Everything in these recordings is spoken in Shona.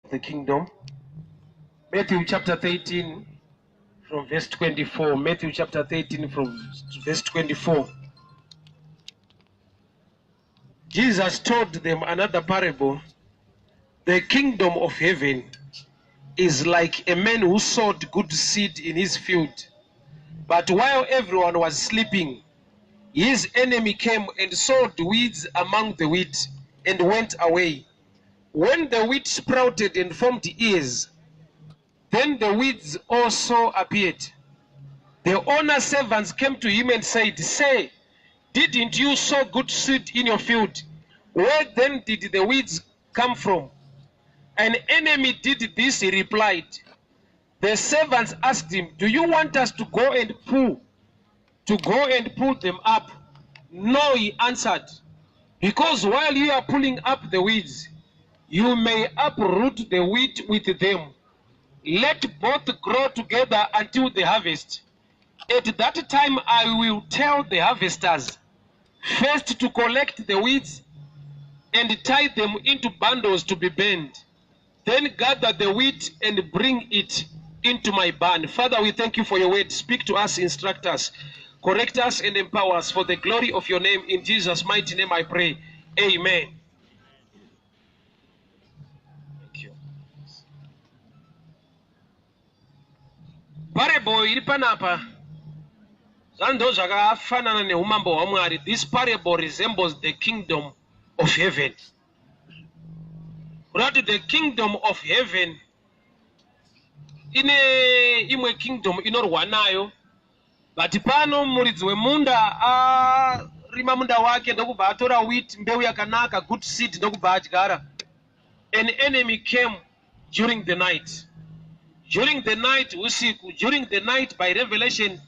the kingdom. Matthew chapter 13 from verse 24. Matthew chapter 13 from verse 24. Jesus told them another parable. The kingdom of heaven is like a man who sowed good seed in his field. But while everyone was sleeping, his enemy came and sowed weeds among the wheat and went away. When the wheat sprouted and formed ears, then the weeds also appeared. The owner's servants came to him and said, "Say, didn't you sow good seed in your field? Where then did the weeds come from?" "An enemy did this," he replied. The servants asked him, "Do you want us to go and pull them up?" "No," he answered, "because while you are pulling up the weeds, you may uproot the wheat with them. Let both grow together until the harvest. At that time I will tell the harvesters, first to collect the weeds and tie them into bundles to be burned. Then gather the wheat and bring it into my barn." Father, we thank you for your word. Speak to us, instruct us, correct us, and empower us for the glory of your name. In Jesus' mighty name I pray. Amen. Thank you. Parable iri panapa zando zvakafanana neumambo hwaMwari. This parable resembles the kingdom of heaven. But the kingdom of heaven ine imwe kingdom inorwa nayo. But pano muridzi wemunda rima munda wake ndokubva atora wheat, mbeu yakanaka, good seed, ndokubva adyara. An enemy came during the night. During the night, usiku, during the night by revelation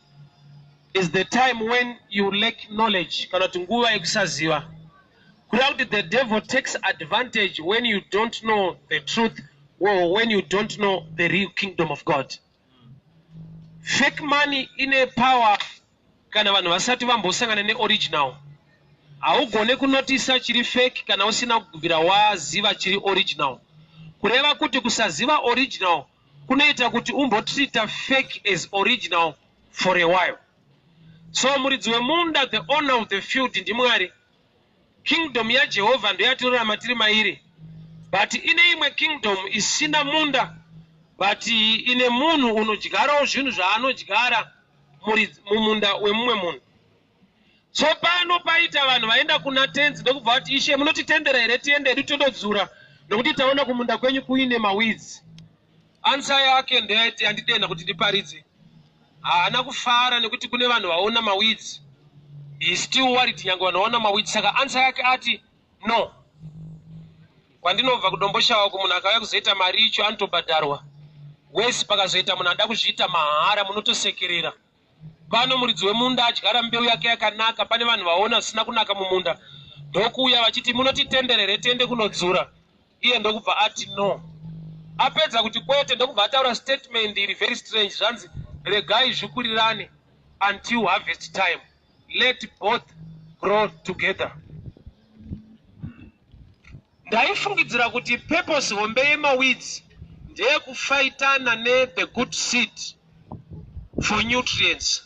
is the time when you lack knowledge. Kana tunguwa ekusaziva. The devil takes advantage when you don't know the truth or when you don't know the real kingdom of God. Fake money ine power kana vanhu vasati vambosangana ne-original. Haugone kunotisa chiri fake kana usina kubvira waziva chiri original. Kureva kuti kusaziva original kunoita kuti umbotreata fake as original for a while. So muridzi wemunda, the owner of the field, ndiMwari. Kingdom ya Jehovah ndo yatirarama tiri mairi. But ine imwe kingdom isina munda, but ine munhu unodyarawo zvinhu zvaanodyara mumunda wemumwe munhu. So pano paita vanhu vaenda kuna tenzi ndokubva vati, "Ishe, munotitendera here tiende hedu tondodzura nokuti taona kumunda kwenyu kuine maweeds?" Answer yake ndeyati, "Handidenda kuti ndiparidze." Haana kufara nekuti kune vanhu vaona maweeds. He is still worried nyange vanoona maweeds. Saka answer yake ati, "No. Kwandinobva kudomboshawa kumunhu akauya kuzoita mari icho anotobhadharwa. Wesi pakazoita munhu ada kuzviita mahara munotosekerera." Pano muridzi wemunda adyara mbeu yake yakanaka, pane vanhu vaona zvisina kunaka mumunda, ndokuuya vachiti, "Munotitenderere tiende kunodzura." Iye ndokubva ati no. Apedza kuti kwete ndokubva ataura statement iri very strange, zvanzi, "Regai zvikurirane until harvest time. Let both grow together." Ndaifungidzira kuti purpose hombe yemaweeds ndeye kufaitana ne-the good seed for nutrients.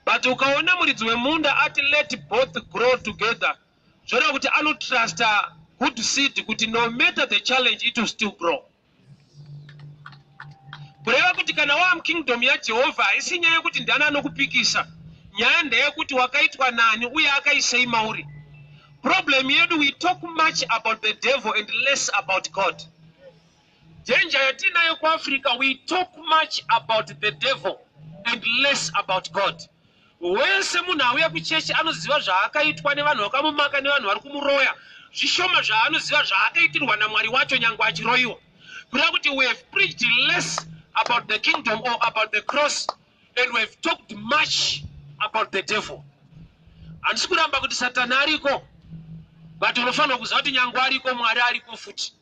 But ukaona muridzi wemunda ati let both grow together, zvoreva kuti anotrusta good seed kuti no matter the challenge it will still grow. Kureva kuti kana waamukingdom yaJehovha haisi nyaya yekuti ndiani anokupikisa. Nyaya ndeyekuti wakaitwa nani uye akaisei mauri. Problem yedu, we talk much about the devil and less about God. Danger yatinayo kwa Africa, we talk much about the devil and less about God. Wese munhu auya kuchechi anoziva zvaakaitwa nevanhu vakamumaka nevanhu vari kumuroya. Zvishoma zvaanoziva zvaakaitirwa naMwari wacho nyange achiroyiwa. Kureva kuti we have preached less about the kingdom or about the cross, and we have talked much about the devil. Handisi kuramba kuti Satani ariko, but unofanira kuziva kuti nyange ariko, Mwari ariko futi.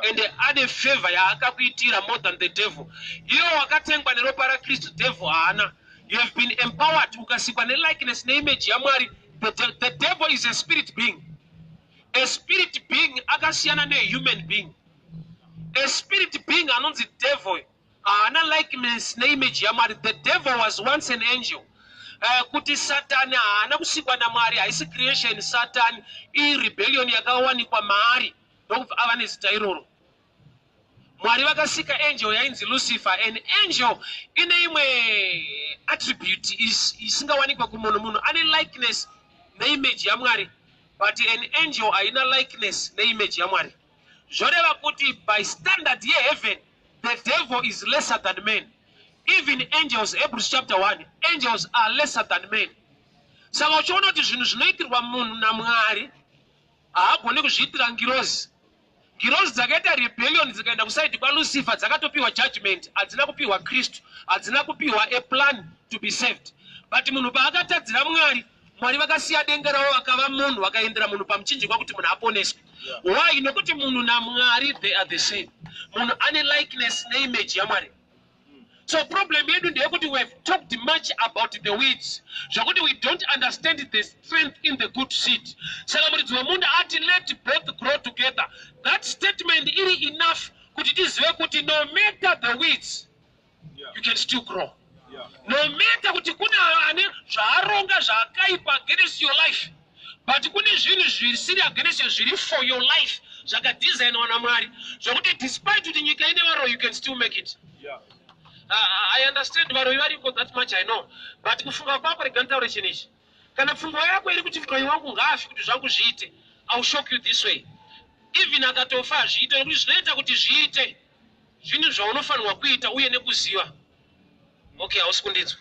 And ane favor yaakakuitira more than the devil. Iwe wakatengwa neropa raKristu, devil haana. You have been empowered. Ukasikwa nelikeness neimage yaMwari. The devil is a spirit being. A spirit being akasiyana ne human being. a spirit being anonzi devil haana likeness neimage yaMwari. The devil was once an angel. Kuti Satani haana kusikwa naMwari, haisi creation. Satani rebellion yakawanikwa maari ndokubva ava nezita iroro. Mwari vakasika angel yainzi Lucifer. An angel ine imwe attribute isingawanikwa kumunhu. Ane likeness neimage yaMwari, but an angel haina likeness neimage yaMwari. Zvoreva kuti by standard yeheaven the devil is lesser than men. Even angels, Hebrews chapter 1, angels are lesser than men. Saka uchiona kuti zvinhu zvinoitirwa munhu naMwari haagoni kuzviitira ngirozi. Ngirozi dzakaita rebellion dzikaenda kusaidi kwaLucifer dzakatopiwa judgment, hadzina kupiwa Kristu, hadzina kupiwa a plan to be saved. But munhu paakatadzira Mwari, Mwari vakasiya denga ravo vakava munhu vakaendera munhu pamuchinjikwa kuti munhu aponeswe. Why? Nokuti munhu naMwari they are the same. Munhu ane likeness neimage yaMwari. So problem yedu ndeyekuti we have talked much about the weeds. Zvakuti we don't understand the strength in the good seed. Saka muridzi wemunda ati let both grow together. That statement iri enough kuti tizive kuti no matter the weeds, you can still grow. No matter kuti kuna ane zvaaronga zvakaipa against your life, but kune zvinhu zvisiri against you zviri for your life zvakadesignwa naMwari zvokuti despite kuti nyika ine varoyi you can still make it. I understand varoyi variko, that much I know, but kufunga kwako rega nditaure chinhu ichi. Kana pfungwa yako iri kuti muroyi wangu ngaafi kuti zvangu zviite, I will shock you this way. Even akatofa azviite nokuti zvinoita kuti zviite zvinhu zvaunofanirwa kuita uye nekuziva. Okay, hausi kundinzwa.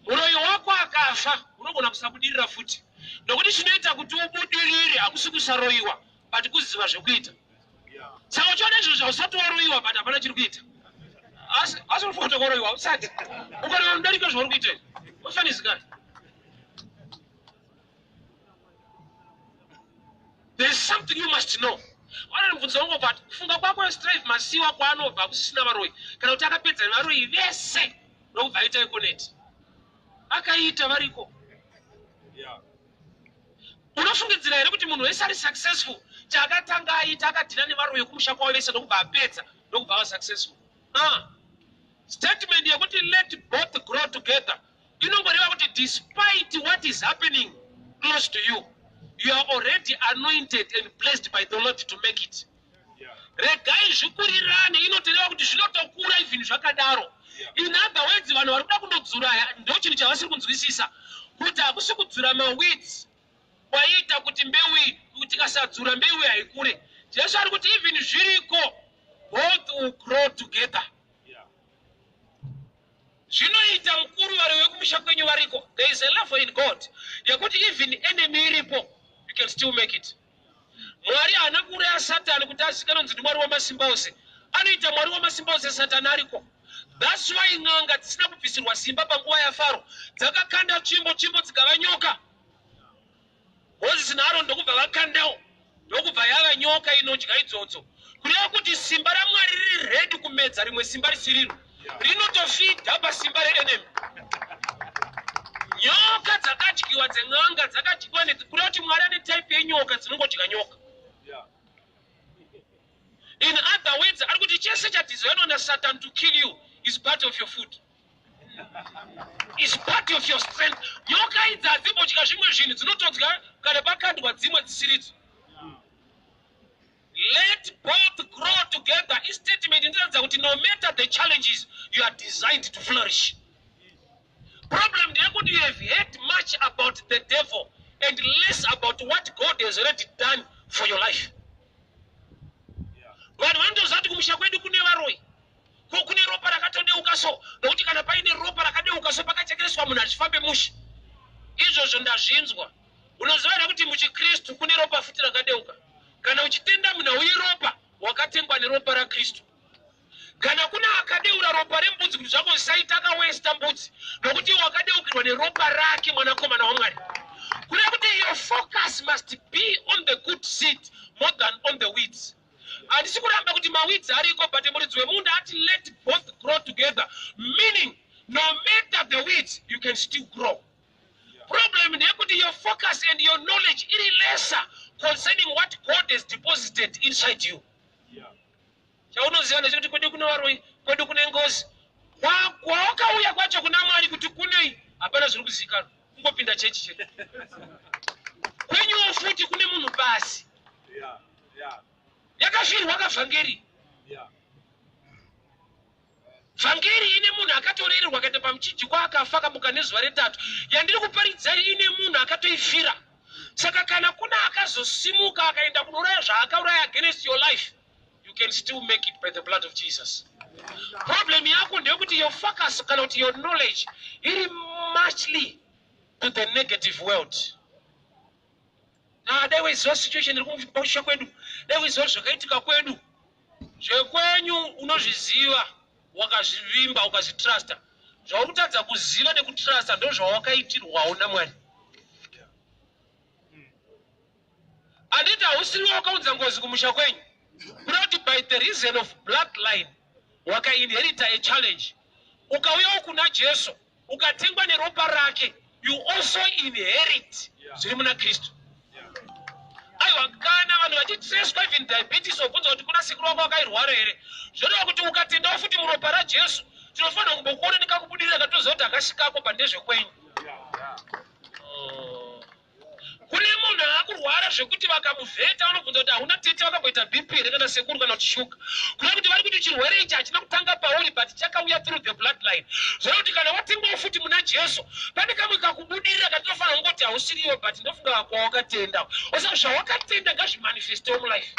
Muroyi wako akafa unogona kusabudirira futi. Nokuti chinoita kuti ubudirire hakusi kusaroyiwa but kuziva zvekuita. Saka uchiona izvo zvausati waroyiwa but hapana chiri kuita. Asi unofanira kuroyiwa usati. Ukaroyiwa mudarika zvauri kuita. Ufanizikani. There is something you must know. Vanobvunza vangu kuti kufunga kwako strive masiwa kwaanobva kusisina varoyi. Kana kuti akapedza varoyi vese ndokubva aita ekoneti. Akaita variko. Unofungidzira here kuti munhu wese ari successful chaakatanga aita akadhina nevaroyi kumusha kwavo vese ndokubva apedza ndokubva ava successful. Statement yekuti let both grow together inongoreva kuti despite what is happening close to you, you are already anointed and blessed by the Lord to make it. Regai zvikurirane inotoreva kuti zvinotokura even zvakadaro. In other words, vanhu vari kuda kundodzura ndo chinhu chavasiri kunzwisisa kuti hakusi kudzura maweeds kwaita kuti mbeu kuti kasadzura mbeu haikure. Jesu ari kuti even zviriko both will grow together. Zvinoita mukuru vari wekumusha kwenyu variko. There is a level in God yekuti even enemy iripo you can still make it. Mwari haana kuuraya Satani kuti azikanwe kuti Mwari wamasimba ose. Anoita Mwari wamasimba ose Satani ariko. That's why ng'anga dzisina kubvisirwa simba panguva yaFaro dzakakanda tsvimbo dzikava nyoka. Mozisi naAroni ndokubva vakandawo ndokubva yava nyoka inodya idzodzo. Kureva kuti simba raMwari riri ready kumedza rimwe simba risiriro. Rinotofidha pasimba reenemy. Nyoka dzakadyiwa dzeng'anga dzakadyiwa kureva kuti Mwari ane type yenyoka dzinongodya nyoka. In other words, ari kuti chese chadesignwa naSatan to kill you is part of your food. Is part of your strength. Nyoka idzi hadzibodya zvimwe zvinhu dzinotodya kana pakandwa dzimwe dzisiridzo. Let both grow together. Is statement inoratidza kuti no matter the challenges you are designed to flourish. Problem ndeyekuti you have heard much about the devil and less about what God has already done for your life. Vanhu vanotozati kumusha kwedu kune varoyi. Kune ropa rakatodeuka so nokuti kana paine ropa rakadeuka so pakachekereshwa munhu achifambe musha. Izvozvo ndazvinzwa. Unoziva here kuti muchiKristu kune ropa futi rakadeuka. Kana uchitenda munhu uye ropa wakatengwa neropa raKristu. Kana kuna akadeura ropa rembudzi kuti zvako zvisaita akawesta mbudzi nokuti wakadeukirwa neropa rake mwanakomana waMwari. Kureva kuti your focus must be on the good seed more than on the weeds. Handisi kuramba kuti maweeds ariko but muridzi wemunda ati let both grow together, meaning no matter the weeds you can still grow. Problem ndeyekuti your focus and your knowledge iri lesser concerning what God has deposited inside you. chaunoziva ndechekuti kwedu kune varoi, kwedu kune ngozi. Kwawakauya kwacho kuna Mwari kuti kunei, hapana zviri kuzikanwa, kungopinda chechi chete. Kwenyuwo futi kune munhu basi. Yakafirwa kavhangeri. Vhangeri ine munhu akatorererwa akaenda pamuchinjikwa akafa akamuka nezuva retatu. Yandiri kuparidzai ine munhu akatoifira. Saka kana kuna akazosimuka akaenda kunouraya zvaakauraya against your life, you can still make it by the blood of Jesus. Problem yako ndeyekuti your focus kana kuti your knowledge iri muchly to the negative world. Dai weiziva situation iri kumusha kwedu, dai weiziva zvakaitika kwedu, zvekwenyu unozviziva wakazvivimba ukazvitrasta. Zvaurikutadza kuziva nekutrasta ndo zvawakaitirwawo naMwari. Anditi hausiri wakaudza ngozi kumusha kwenyu, kuti by the reason of bloodline wakainherita a challenge. Ukauyawo kuna Jesu ukatengwa neropa rake, you also inherit zviri muna Kristu. Aiwa, kana vanhu vachiteswa even diabetes wobvunza kuti kuna sikuru wako wakairwara here, zvoreva kuti ukatendawo futi muropa raJesu, tinofanira kumbokuona nekakubudirira katoziva kuti akasvikako pandezvekwenyu. Kune munhu akurwara zvekuti vakamuvheta vanobvunza kuti hauna tete vakamboita BP here kana sekuru kana kuti shuka. Kureva kuti vari kuti chirwere ichi hachina kutanga pauri but chakauya through the bloodline. Zvoreva kuti kana watengwawo futi muna Jesu, pane kamwe kakubudirira katinofanira kungoti hausiriwo but ndofunga kwawakatenda. Osaka zvawakatenda ngazvimanifestewo mulife.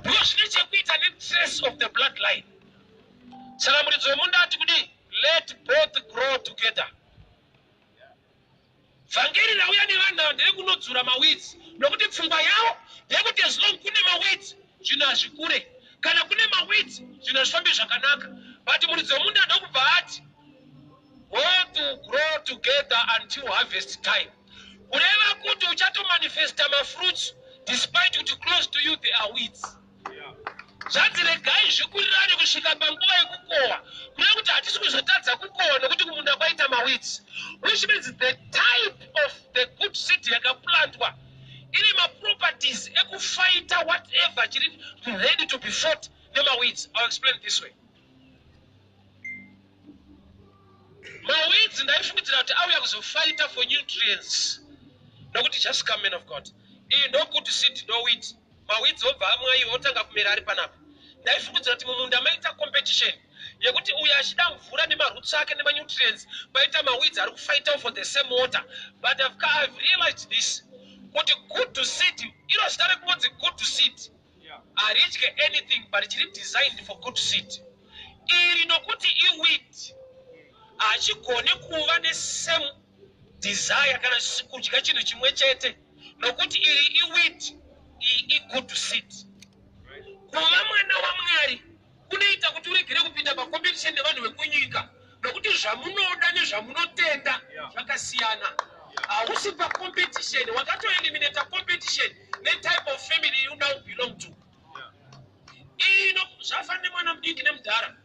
Because zvine chekuita netrace of the bloodline. Saka muridzi wemunda ati kuti let both grow together. Vhangeri rauya nevanhu nderekunodzura maweeds, nokuti pfungwa yavo ndeyekuti as long kune maweeds zvinhu hazvikure, kana kune maweeds zvinhu hazvifambi zvakanaka. But muridzi wemunda ndokubva ati both grow together until harvest time. Kureva kuti uchatomanifesta mafruits despite kuti close to you there are weeds. Zvanzi regai zvikurirane kusvika panguva yekukohwa. Kureva kuti hatisi kuzotadza kukohwa nokuti kumunda kwaita maweeds. Which means the type of the good seed yakaplantwa ine maproperties ekufighta whatever chiri ready to be fought nemaweeds. I'll explain this way. Maweeds ndaifungidzira kuti auya kuzofighta for nutrients. Nokuti just come men of God. Iyi ndo good seed ndo wheat. Maweeds obva amwe iwo otanga kumera ari panapa. Ndaifungidzira kuti mumunda maita competition yekuti uyo achida mvura nemaroots ake nemanutrients, paita maweeds ari kufighta for the same water. But I've realized this, kuti good to seed, iro zita rekunzi good to seed, haridye anything but chiri designed for good seed. Iri nokuti iwheat hachigone kuva nesame desire kana kudya chinhu chimwe chete, nokuti iri iwheat, iyi good to seed. Kuva mwana waMwari kunoita kuti uregere kupinda pacompetition nevanhu vekunyika, nokuti zvamunoda nezvamunotenda zvakasiyana. Hausi pacompetition, wakatoeliminate competition netype of family you now belong to. Ino zvafanira nemwana mudiki nemudhara,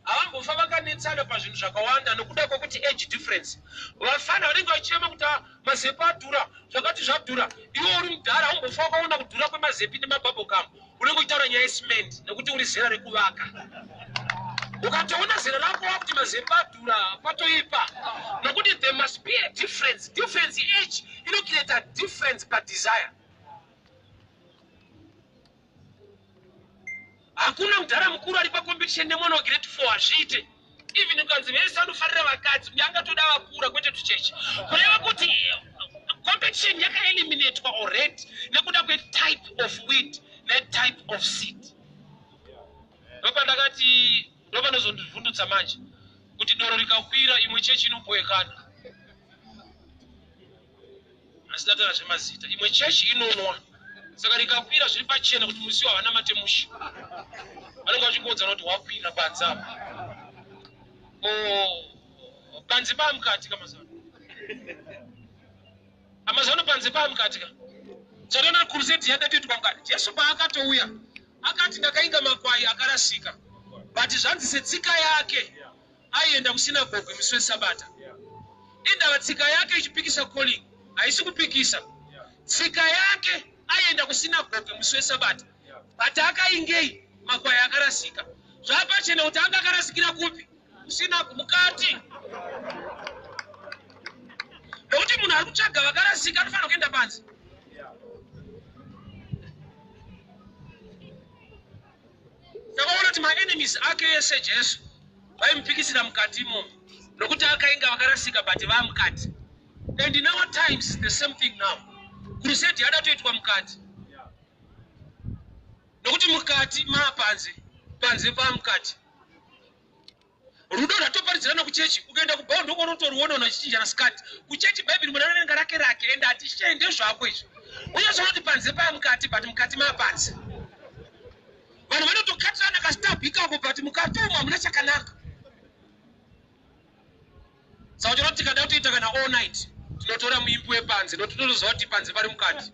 havambofa vakanetsana pazvinhu zvakawanda nokuda kwokuti age difference. Vafana vanenge vachirema kuti mazepi adhura, zvakati zvadhura, iwe uri mudhara haumbofa wakaona kudhura kwemazepi nemabhabhokam, unenge uchitaura nyaya yecement nekuti uri zera rekuvaka. Ukatoona zera rako wakuti mazepi adhura patoipa, nokuti there must be a difference. Difference age inocreate a difference per desire. Hakuna mudhara mukuru ari pacompetition nemwana wograde 4 hazviite. Even ukanzi vese vanofarira vakadzi, uye angatoda vakura kwete tuchechi. Kureva kuti competition yakaeliminatwa already nekuda kwetype of wheat netype of seed. Ndopandakati ndopanozondivhundutsa manje kuti doro rikakwira imwe chechi inoboekana. Asi tatora zvemazita, imwe chechi inonwa. Saka rikakwira zviri pachena kuti musi havana matemushi. Vanenge vachingodza kuti wakwira panzapa. Panze pamukati kamazano. Amazano panze pamukati ka. Chadona crusade yadatiitwa mukati. Jesu paakatouya akati ndakainga makwai akarasika. But zvanzi setsika yake aienda kusinagoge musi weSabata. Indava tsika yake ichipikisa calling, haisi kupikisa. Tsika yake aienda kusinagoge musi weSabata. But akaingei makwai akarasika. Zvapachena kuti anga akarasikira kupi? Usina mukati. Nokuti munhu ari kutsvaga vakarasika anofanira kuenda panze. Takaona kuti ma-enemies ake ese Jesu vaimupikisira mukati imomo nokuti akainga vakarasika but vaamukati. And in our times the same thing now. Crusade yada toitwa mukati. Nokuti mukati maapanze, panze paamukati. Rudo rwatoparidzirana kuchechi ukaenda kubhawo ndoko unotoruona unachichinja na skati. Kuchechi Bhaibheri munhu anonenga rake ende atishende zvako izvo. Unyazvo kuti panze paamukati but mukati maapanze. Vanhu vanotokatirana kastabhika ko but mukati umo hamuna chakanaka. Saka chero tikada kutoita kana all night tinotora muimbi wepanze ndototozowa kuti panze pari mukati.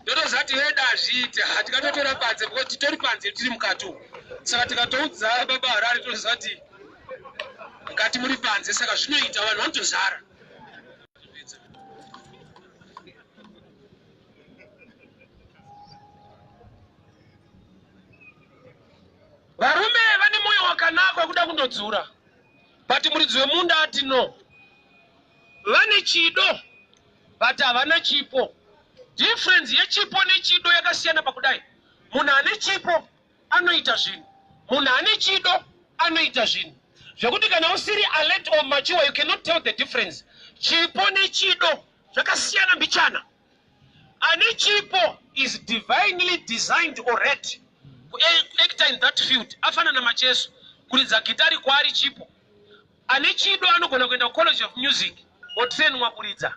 Ndotoziva kuti heda azviite tikatotora panze because titori panze tiri mukati umo. Saka tikatoudza baba Harare toziva kuti mukati muri panze saka zvinoita vanhu vanotozara. Varume vane moyo wakanaka wekuda kundodzura. But muridzi wemunda ati no. Vane chido but havana chipo. Difference yechipo nechido yakasiyana pakudai. Munhu ane chipo anoita zvinhu. Munhu ane chido anoita zvinhu. Zvekuti kana usiri alert or mature you cannot tell the difference. Chipo nechido zvakasiyana mbichana. Ane chipo is divinely designed already. Kuacta in that field afana na macheso kuridza gitari kwaari chipo. Ane chido anogona kuenda college of music otrainwa kuridza.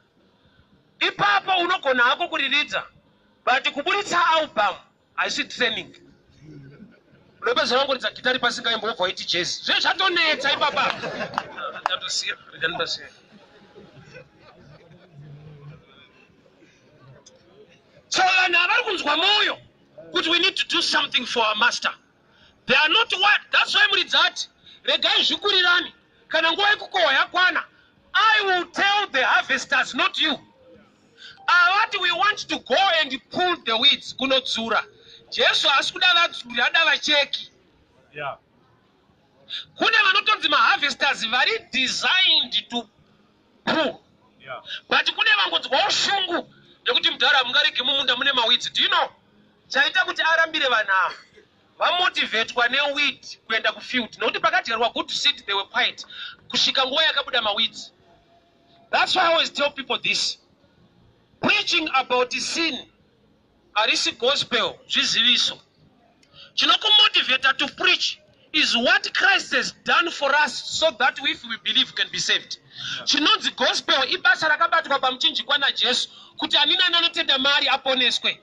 Ipapo unogona hako kuriridza but kuburitsa album haisi training. Unopedza wangoridza gitari pasingaimboobva waiti jazz. Zvese zvatonetsa ipapa. Ndatosiya ndandasiya. So vanhu havari kunzwa moyo kuti we need to do something for our master. They are not what. That's why muridzi ati regai zvikurirani kana nguva yekukohwa yakwana. I will tell the harvesters, not you. What we want to go and pull the weeds kunodzura. Jesu haasi kuda vadzuri ada vacheki. Yeah. Kune vanotonzi ma-harvesters vari designed to pull. Yeah. But kune vangonzwa ushungu nekuti mudhara mungarege mumunda mune ma-weeds. Do you know? Chaita kuti arambire vanhu ava vamotivetwa ne-weed kuenda kufield. Nokuti pakadyarwa good seed they were quiet. Kusvika nguva yakabuda ma-weeds. That's why I always tell people this. Preaching about sin harisi gospel zviziviso. Chinokumotivate to preach is what Christ has done for us so that if we believe can be saved. Chinonzi gospel ibasa rakabatwa pamuchinjikwa naJesu kuti anini anotenda mari aponeswe.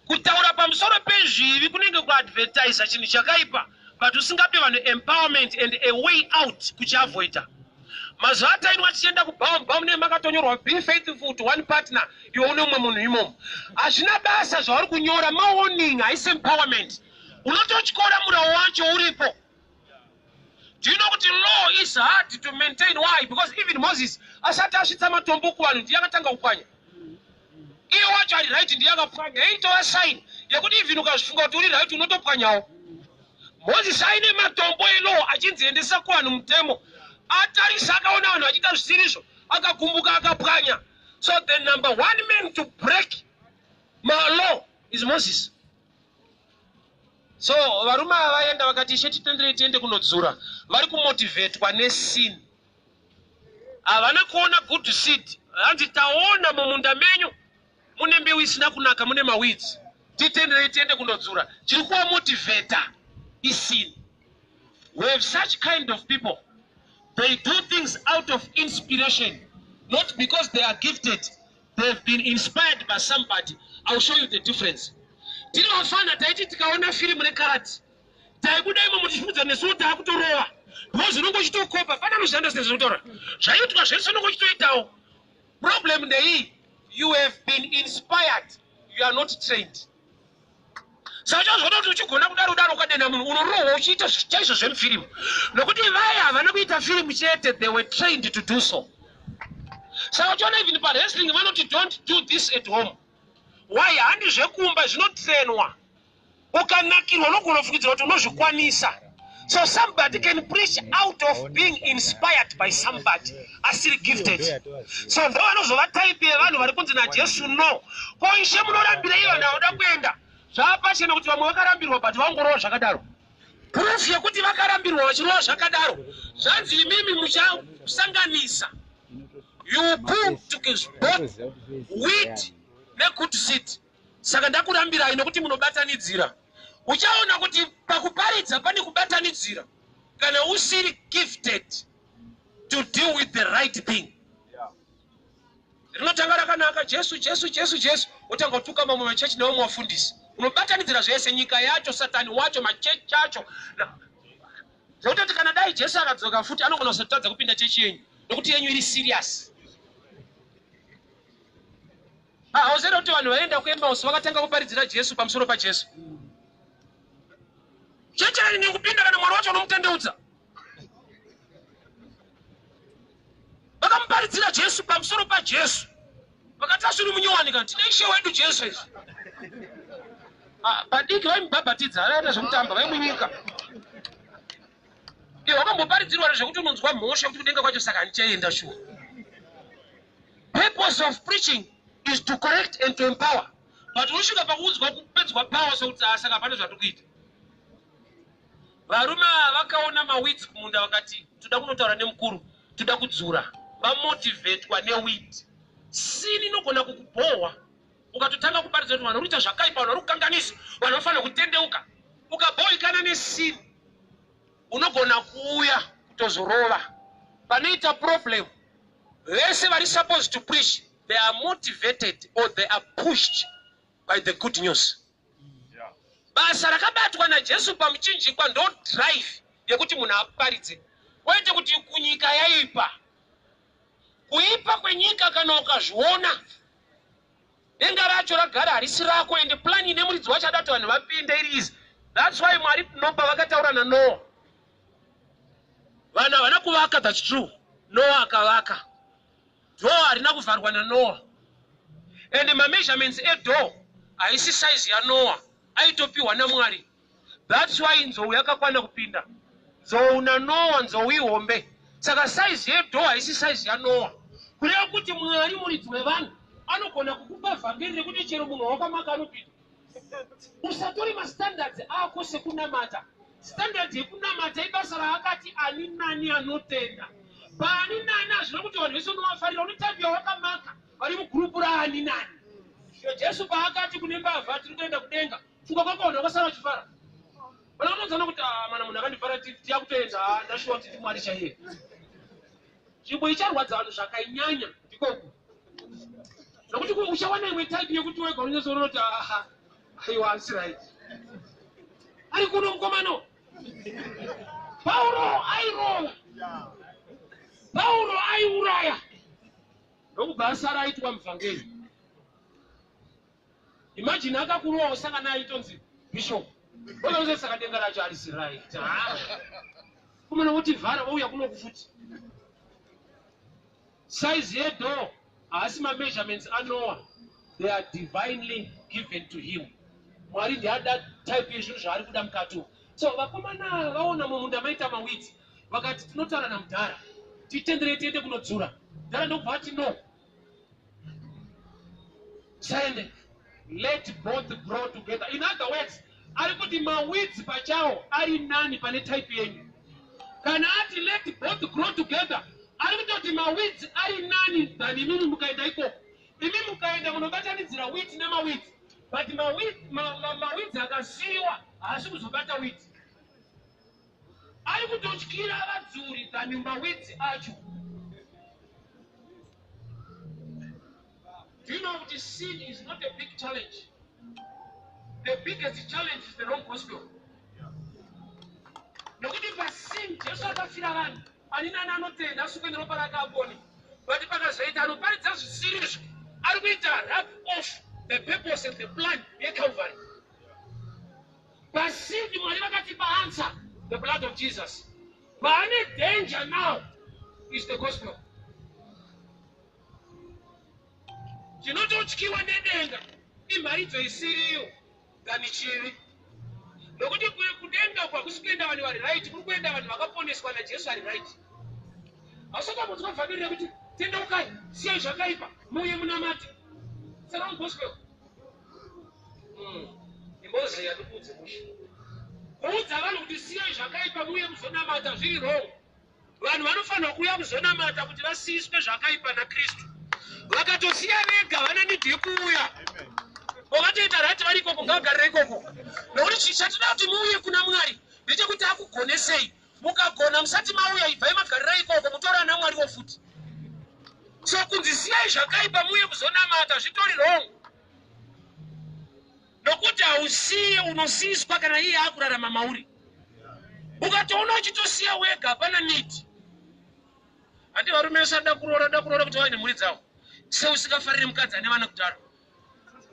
Kutaura pamusoro pezvivi kunenge kuadvertisa chinhu chakaipa but usingape vanhu empowerment and a way out kuchiavoida. Mazuva atainwa tichienda kubhamu mune makatonyorwa be faithful to one partner iwe une umwe munhu imomo. Hazvina basa zvauri kunyora mawarning haisi empowerment. Unototyora murau wacho uripo. Do you know kuti law is hard to maintain? Why? Because even Moses asati asvitsa matombo kuvanhu ndiye akatanga kupwanya. Iye wacho ari right ndiye akapwanya. Eitova sign yekuti even ukazvifunga kuti uri right unotopwanyawo. Moses aine matombo elaw achinziendesa kuvanhu mutemo. Atarisa akaona vanhu vachiita zvisirizvo akagumbuka akapwanya. So the number one man to break my law is Moses. So varume vaenda vakati ishe titenderei tiende kunodzura. Vari kumotivetwa nesin. Havana kuona good seed. Hanzi taona mumunda menyu mune mbeu isina kunaka mune ma-weeds. Titenderei tiende kunodzura. Chiri kuvamotiveta isin. We have such kind of people. They do things out of inspiration, not because they are gifted. They've been inspired by somebody. I'll show you the difference. Tinofana taiti tikaona film rekarati. Taibuda imo muchifudza nesuwo takutorova. Because unongochitokopa pana mushanda sezvotora. Zvaitwa zvese unongochitoitawo. Problem ndei, you have been inspired. You are not trained. Saka chazvoda kuti uchigona kudaro ukadenda munhu unorohwa uchiita chaizvo zvemufirimu. Nokuti vaya havana kuita firimu chete, they were trained to do so. Saka uchiona even paWrestling vanoti don't do this at home. Why? Handi zvekumba zvinotrainwa. ukanakirwa nokunofukidzira kuti unozvikwanisa. So somebody can preach out of being inspired by somebody asiri gifted. So ndo vanozova type yevanhu vari kunzi naJesu no. Ko ishe munorambira iyo ndauda kuenda. Zvapachena kuti vamwe vakarambirwa but vangorowa zvakadaro. Proof yekuti vakarambirwa vachirowa zvakadaro. Zvanzi imimi muchasanganisa. You put both wheat negood seed. Saka ndakurambirai nokuti munobatanidzira. Uchaona kuti pakuparidza pane kubatanidzira kana usiri gifted to deal with the right thing. Rinotanga rakanaka Jesu utanga kutuka mamwe machechi nawo mwafundisi. Unobatanidzira zvese nyika yacho Satani wacho machechi acho. Zvekuti kana dai Jesu akadzoka futi anogona kuzotadza kupinda chechi yenyu nokuti yenyu iri serious. Hauzere kuti vanhu vaenda kuEmmaus vakatanga kuparidzira Jesu pamusoro paJesu. Chechi ni kupinda kana mwari wacho unomutendeudza. Vakamuparidzira Jesu pamusoro paJesu. Vakati asuri munyowani kana tine ishe wedu Jesu izvi. Padiki vaimubhabhatidza araita zvekutamba vaimunyika. Iwe wakamboparidzirwa zvekuti unonzwa mhosva kuti kudenga kwacho saka handichaenda shuwa. Purpose of preaching is to correct and to empower. But unosvika pakuudzwa kupedzwa power sokuti saka pane zvatikuita. Varume vakaona mawheat kumunda vakati toda kunotaura nemukuru, toda kudzura. Vamotivetwa newheat. Sini inogona kukubohwa. Ukatotanga kuparidza kuti vanhu vari kuita zvakaipa, vanhu vari kukanganisa, vanhu vanofanira kutendeuka. Ukabohikana nesini, unogona kuuya kutozorova. Panoita problem. Vese vari supposed to preach, they are motivated or they are pushed by the good news. Basa rakabatwa naJesu pamuchinjikwa ndo drive yekuti munhu aparidze. Kwete kuti kunyika yaipa. Kuipa kwenyika kana ukazviona denga racho ragara harisi rako ende plan ine muridzi wacho adati vanhu vapinde iri izi. That's why Mwari Nopa vakataura naNoah. Vanhu havana kuvaka, that's true. Noah akavaka. Door harina kuvharwa naNoah. And my measurements edoor haisi size yaNoah. Aitopiwa naMwari. That's why nzou yakakwana kupinda. Nzou naNoah nzou ihombe. Saka size yedoor haisi size yaNoah. Kureva kuti Mwari muridzi wevanhu anogona kukupa vhangeri rekuti chero munhu wakamaka anopinda. Usatori mastandards ako sekunamata. Standard yekunamata ibasa raakati ani nani anotenda. Paani nani azvino kuti vanhu vese unovafarira unotapiwa wakamaka vari mugrupu raani nani. Jesu paakati kune mbavha tiri kuenda kudenga, pfungwa kwako vanhu vakasara vachifara. Vanotodzana kuti mana munhu akandifara tiyakutoenda ndashuwa kuti Mwari chaiye. Nzvimbo icharwadza vanhu zvakainyanya ndikoko. Nokuti uchawana imwe type yekuti wega unonyatsona kuti aiwa hansi right. Ari kuno mukomano. Paulo airowa. Paulo aiuraya. Ndokubva asara aitwa muvhangeri. Imagine akakurowa usangana aitonzi bishop. Unoze saka denga racho harisi right. Kumana kuti vhara vauya kuno kufuti. Size yedoor haasi measurements aNoah. They are divinely given to him. Mwari ndiada type yezvinhu zvaari kuda mukati. So vakomana vaona mumunda maita mawiti. Vakati tinotaura namudhara. Titendere tiende kunodzura. Mudhara ndokubva ati no. Send. Let both grow together. In other words, ari kuti maweeds pachawo ari nani pane type yenyu. Kana ati let both grow together, ari kuti maweeds ari nani than imimi mukaenda ikoko. Imimi mukaenda munobatanidzira wheat namaweeds. But maweeds akasiyiwa haasi kuzobata wheat. Ari kutotyira vadzuri than maweeds acho. Do you know that sin is not a big challenge? The biggest challenge is the wrong gospel. Nokuti pa sin Jesu akafira vanhu. Anina anotenda asukeni ropa rake apone. But pakazoita anoparidza zvisiri ari kuita wrap off the purpose and the plan yeCalvary. Pa sin Mwari vakatipa answer, the blood of Jesus. But any danger now is the gospel. Tinototyiwa nedenga imharidzo isiriyo than chivi. nokuti kudenga kwa kusikuenda vanhu vari right kuri kuenda vanhu vakaponeswa najesu ari right. Asaka tinofanira kuti tendeukai, siyai zvakaipa, muuye munamate. Wrong gospel. Imbozi yatukudze mushi. Kuudza vanhu kuti siyai zvakaipa muuye muzonamata zviri wrong. Vanhu vanofanira kuuya kuzonamata kuti vasiyiswe zvakaipa naKristu. Vakatosiya vega vana nidhi kuuya. Vakatoita right vari ikoko ngagarire ikoko. Nokuti chatinoda kuti muuye kuna Mwari ndechekuti akugonesei. Mukagona musati mauya ibvai magarira ikoko mutora naMwari wofuti. So kunzisiyai zvakaipa muuye kuzonamata zvitori wrong. Nokuti hausiye unosiyiswa kana iye akurarama mauri. Ukatoona uchitosiya wega hapana need. Handi varume vasada kuroora kuti vaine mhuri dzavo. Seusingafariri mukadzi ane vana kudhara.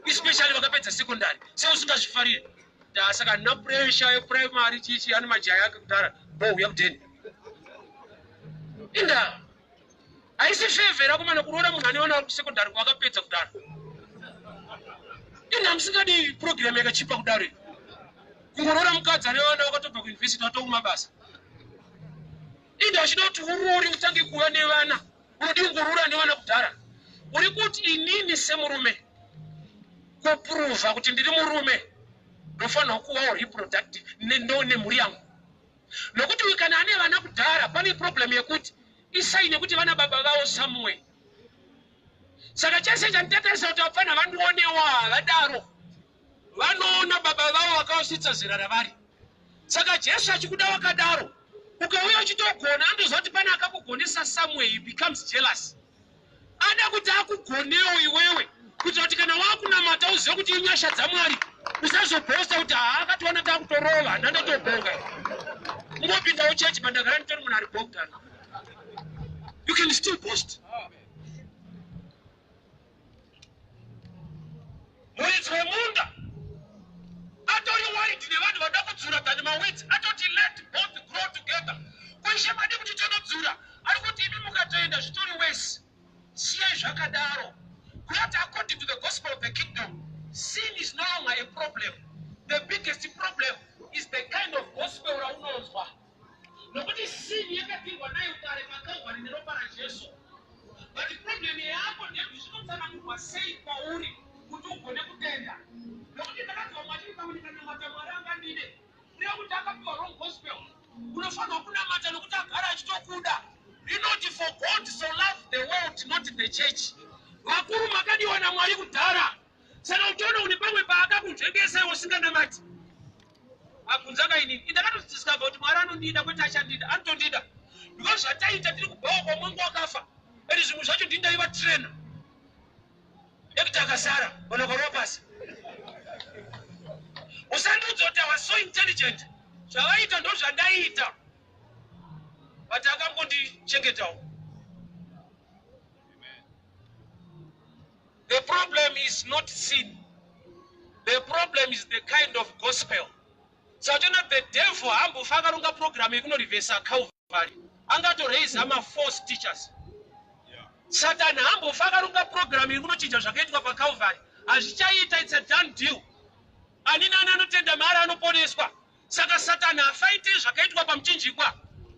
Especially vakapedza secondary. Seusingazvifariri. Saka na pressure yeprimary chichi ane majaya ake kudhara. Bouya kudheni. Inda. Haisi favor akumana kuroora munhu ane vana secondary kwakapedza kudhara. Inda musingadi program yakachipa kudhara. Kungoroora mukadzi ane vana wakatobva kuuniversity watokumabasa. Inda achida kuti urori utange kuva nevana. Unodi kungoroora nevana kudhara. Uri kuti inini semurume kuprova kuti ndiri murume ndofanira kuva reproductive nendone mhuri yangu. Nokuti kana ane vana kudhara pane problem yekuti isaine kuti vana baba vavo somewhere. Saka chese chanditarisa kuti vapfana vanoonewa vadaro. Vanoona baba vavo vakavasvitsa zera ravari. Saka Jesu achikuda wakadaro. Ukauya uchitogona andoziva kuti pane akakugonesa somewhere, he becomes jealous. Ada kuti akugonewo iwewe kuti kuti kana wakunamata uzive kuti inyasha dzaMwari. Usazoposta kuti akatiwana takutorova ndandatobonga. Ngopindawo chechi bandagara nditori munhu ari bogdan. You can still post. Muridzi wemunda atori worried nevanhu vada kudzura than maweeds. Atoti let both grow together. Kuishe madi kuti tonodzura. Ari kuti imi mukatoenda zvitori wese. Siyai zvakadaro. Not according to the gospel of the kingdom. Sin is no longer a problem. The biggest problem is the kind of gospel raunonzwa. Nokuti sin yakatirwa nayo kare paKalvari neropa raJesu. But the problem yako ndekuti zvinotsanangurwa sei kwauri kuti ugone kutenda. Nokuti ndakati Mwari pamunikana Mwari angandide. Uye kuti akapiwa wrong gospel. Unofanira kunamata nokuti agara achitokuda. You know, for God so loved the world, not the church. Vakuru makadiwa na Mwari kudhara. Saka utoona uni pamwe paakakujengesa usinganamati. Akunzaka inini. Indakatodiscover kuti Mwari anondida kwete achandida. Anotondida. Because zvataita tiri kubhawa kwa mwengu wakafa. Eri zvimwe zvacho ndindaiva trainer. Ekuti akasara. Vanokorowa pasi. Usandudza kuti I was so intelligent. Zvavaita ndo zvandaita. But akangondichengetawo. The problem is not sin. The problem is the kind of gospel. So the devil ambofakaronga program ekunorivesa Calvary. Angato raise ama false teachers. Satan ambofakaronga program ekunochinja zvakaitwa pa Calvary. Azvichaita, it's a done deal. Anina anotenda mari anoponeswa. Saka Satan afaite zvakaitwa pamuchinjikwa.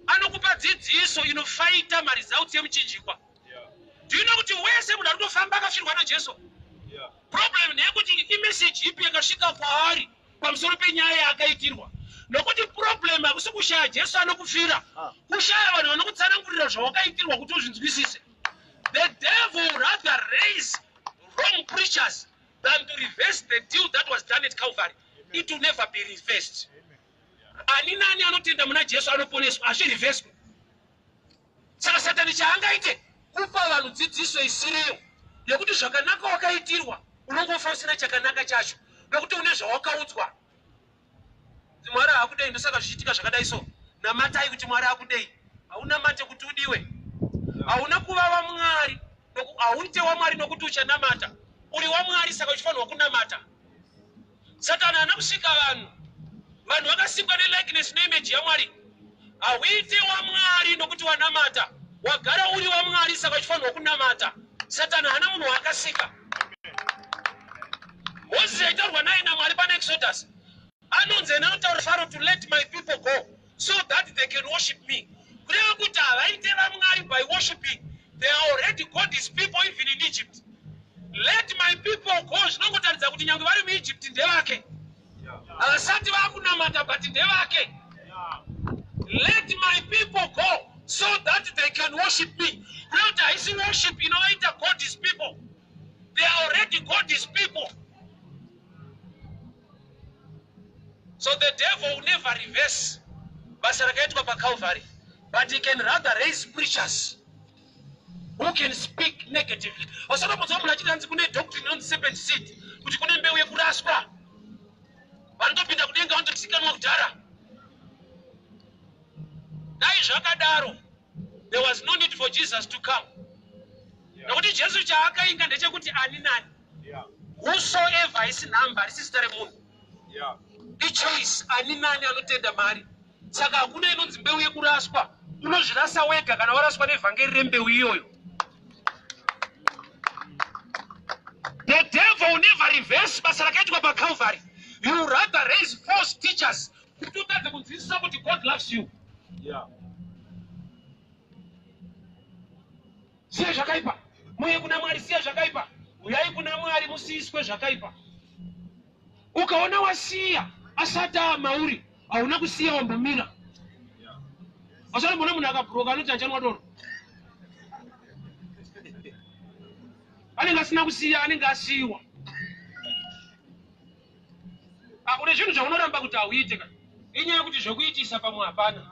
Anokupa dzidziso inofaita maresults emuchinjikwa. Do you know kuti wese munhu arikutofamba akafirwa naJesu? Problem ndeyekuti imessage ipi yakasvika kwaari pamusoro penyaya yaakaitirwa. Nokuti problem hakusi kushaya Jesu anokufira. Kushaya vanhu vanokutsanangurira zvawakaitirwa kuti uzvinzwisise. The devil rather raise wrong preachers than to reverse the deal that was done at Calvary. It will never be reversed. Ani nani anotenda muna Jesu anoponeswa azvireverswe. Saka Satani chaangaite kupa vanhu dzidziso isireyo yekuti zvakanaka wakaitirwa unongofa usina chakanaka chacho nokuti une zvawakaudzwa. Mwari haakudei ndosaka zvichiitika zvakadai so. Namatai kuti Mwari haakudei. Hauna mate kuti udiwe. Hauna kuva waMwari. Hauite waMwari nokuti uchanamata. Uri waMwari saka uchifanirwa kunamata. Satani anakusvika vanhu. Vanhu vakasikwa nelikeness neimage yaMwari. Hauite waMwari nokuti wanamata. Wagara uri waMwari saka uchifanirwa kunamata. Satani hana munhu wakasika. Moses aitaurwa naye naMwari pana Exodus. Anonze anotaura Pharaoh to let my people go so that they can worship me. Kureva kuti havaiteva Mwari by worshiping. They are already God his people even in Egypt. Let my people go. Zvinongotaridza kuti nyange vari muEgypt ndevake. Havasati vakunamata but ndevake. Let my people go so that they can worship me. Not haisi worship inovaita God his people. They are already God his people. So the devil will never reverse basa rakaitwa paCalvary, but he can rather raise preachers who can speak negatively. Osana muzwa munhu achitanzi kune doctrine on seventh seed, kuti kune mbeu yekuraswa. Vanotopinda kudenga vanototsikanwa kudhara. Dai zvakadaro, there was no need for Jesus to come. Nokuti Jesu chaakainga ndechekuti ani nani. Whosoever is number, is sister remunhu. Ichoice ani nani anotenda Mwari. Saka hakuna inonzi mbeu yekuraswa. Unozvirasa wega kana waraswa nevhangeri rembeu iyoyo. The devil will never reverse basa rakaitwa paCalvary. You will rather raise false teachers kuti utadze kunzwisisa kuti God loves you. Siya zvakaipa. Muye kuna Mwari siya zvakaipa. Uyai kuna Mwari musiiswe zvakaipa. Ukaona wasiya asati mauri, hauna kusiya wambomira. Asana mbona munhu akaburoka anoti anchanwa doro. Anenge asina kusiya, anenge asiyiwa. Une zvinhu zvaunoramba kuti hauite kana. Inyaya yekuti zvokuitisa pamwe hapana.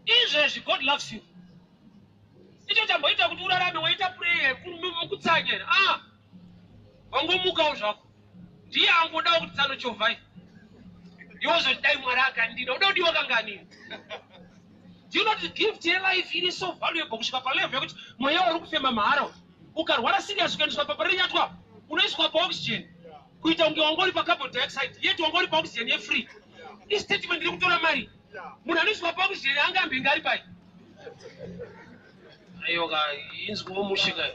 Izvezvi God loves you. Icho chamboita kuti urarame waita prayer mukutsanya. Wangomukawo zvako. Ndiye angodawo kuti tsanochovhai. Iwo zvodai Mwari akandida. Uda kudiwa kanganini. Do you know the gift your life it is so valuable kusvika palevel yekuti mweya uri kufema mahara. Ukarwara serious ukaendeswa paparinyatwa, unoiswa paoxygen. Kuita unge wangori pacarbon dioxide, yeti wangori paoxygen yefree. Istatement iri kutora mari. Munhu anoiswa paoxygen angambi ngari pai. Ayoka inzwo mushika.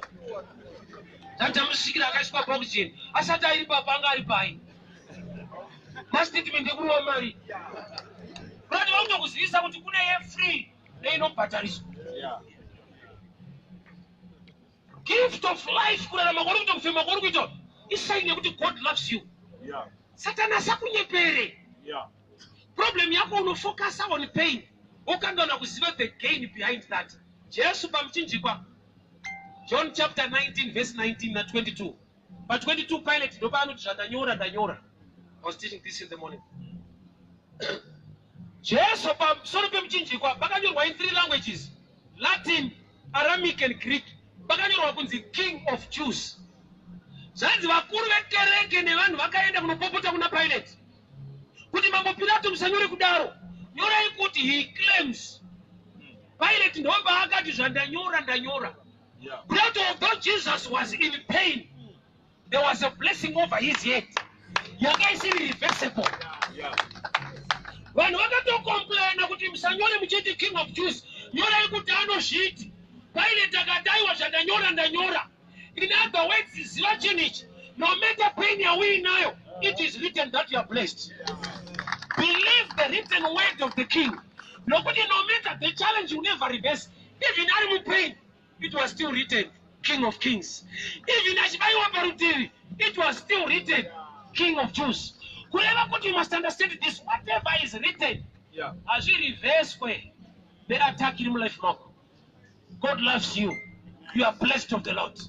Tata musikira akaiswa paoxygen, asati ari papanga ari pai. Statement ekuruwa mari. Kuti vanotokuzivisa kuti kune yefree neinobhatariswa. Gift of life kurarama kwari kuita kufema kwari kuita isaini yekuti God loves you. Satani asakunyepere. Problem yako unofocus on pain. Ukangana kuziva the gain behind that. Jesu pamuchinjikwa. John chapter 19 verse 19 na 22. But 22 Pilate ndopa anoti zvandanyora. I was teaching this in the morning. Jesu pamusoro pemuchinjikwa pakanyorwa in 3 languages. Latin, Aramaic and Greek. Pakanyorwa kunzi King of Jews. Zvanzi vakuru vekereke nevanhu vakaenda kunopopota kuna Pilate. Kuti mambo Pilato musanyore kudaro. Nyorai kuti he claims. Pilate ndomba akati ndanyora. Pilato, although Jesus was in pain, there was a blessing over his head. Yakaisi irreversible. Vanhu vakatocomplaina kuti musanyore muchiti King of Jews. Nyorai kuti anozviti. Pilate akadaiwa ndanyora. In other words, ziva chinichi. No matter pain yauinayo, it is written that you are blessed. Believe the written word of the king. No matter the challenge, you never reverse. Even animal pain, it was still written, King of Kings. Even it was still written, King of Jews. You must understand this. Whatever is written, as you reverse way, they attack him life now. God loves you. You are blessed of the Lord.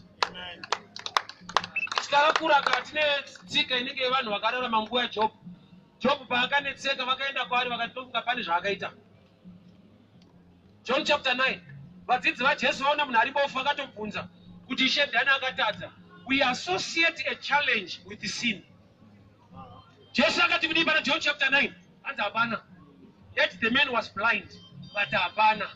Skarakura katine tsika inenge vanhu vakararama nguva ya Job. Job paakanetseka vakaenda kwaari vakatomuka pane zvaakaita. John chapter 9. Vadzidzi vaJesu vaona munhu ari bofu vakatobvunza kuti Ishe ndani akatadza. We associate a challenge with the sin. Jesu akati kudii pana John chapter 9. Anzi hapana. Yet the man was blind, but hapana.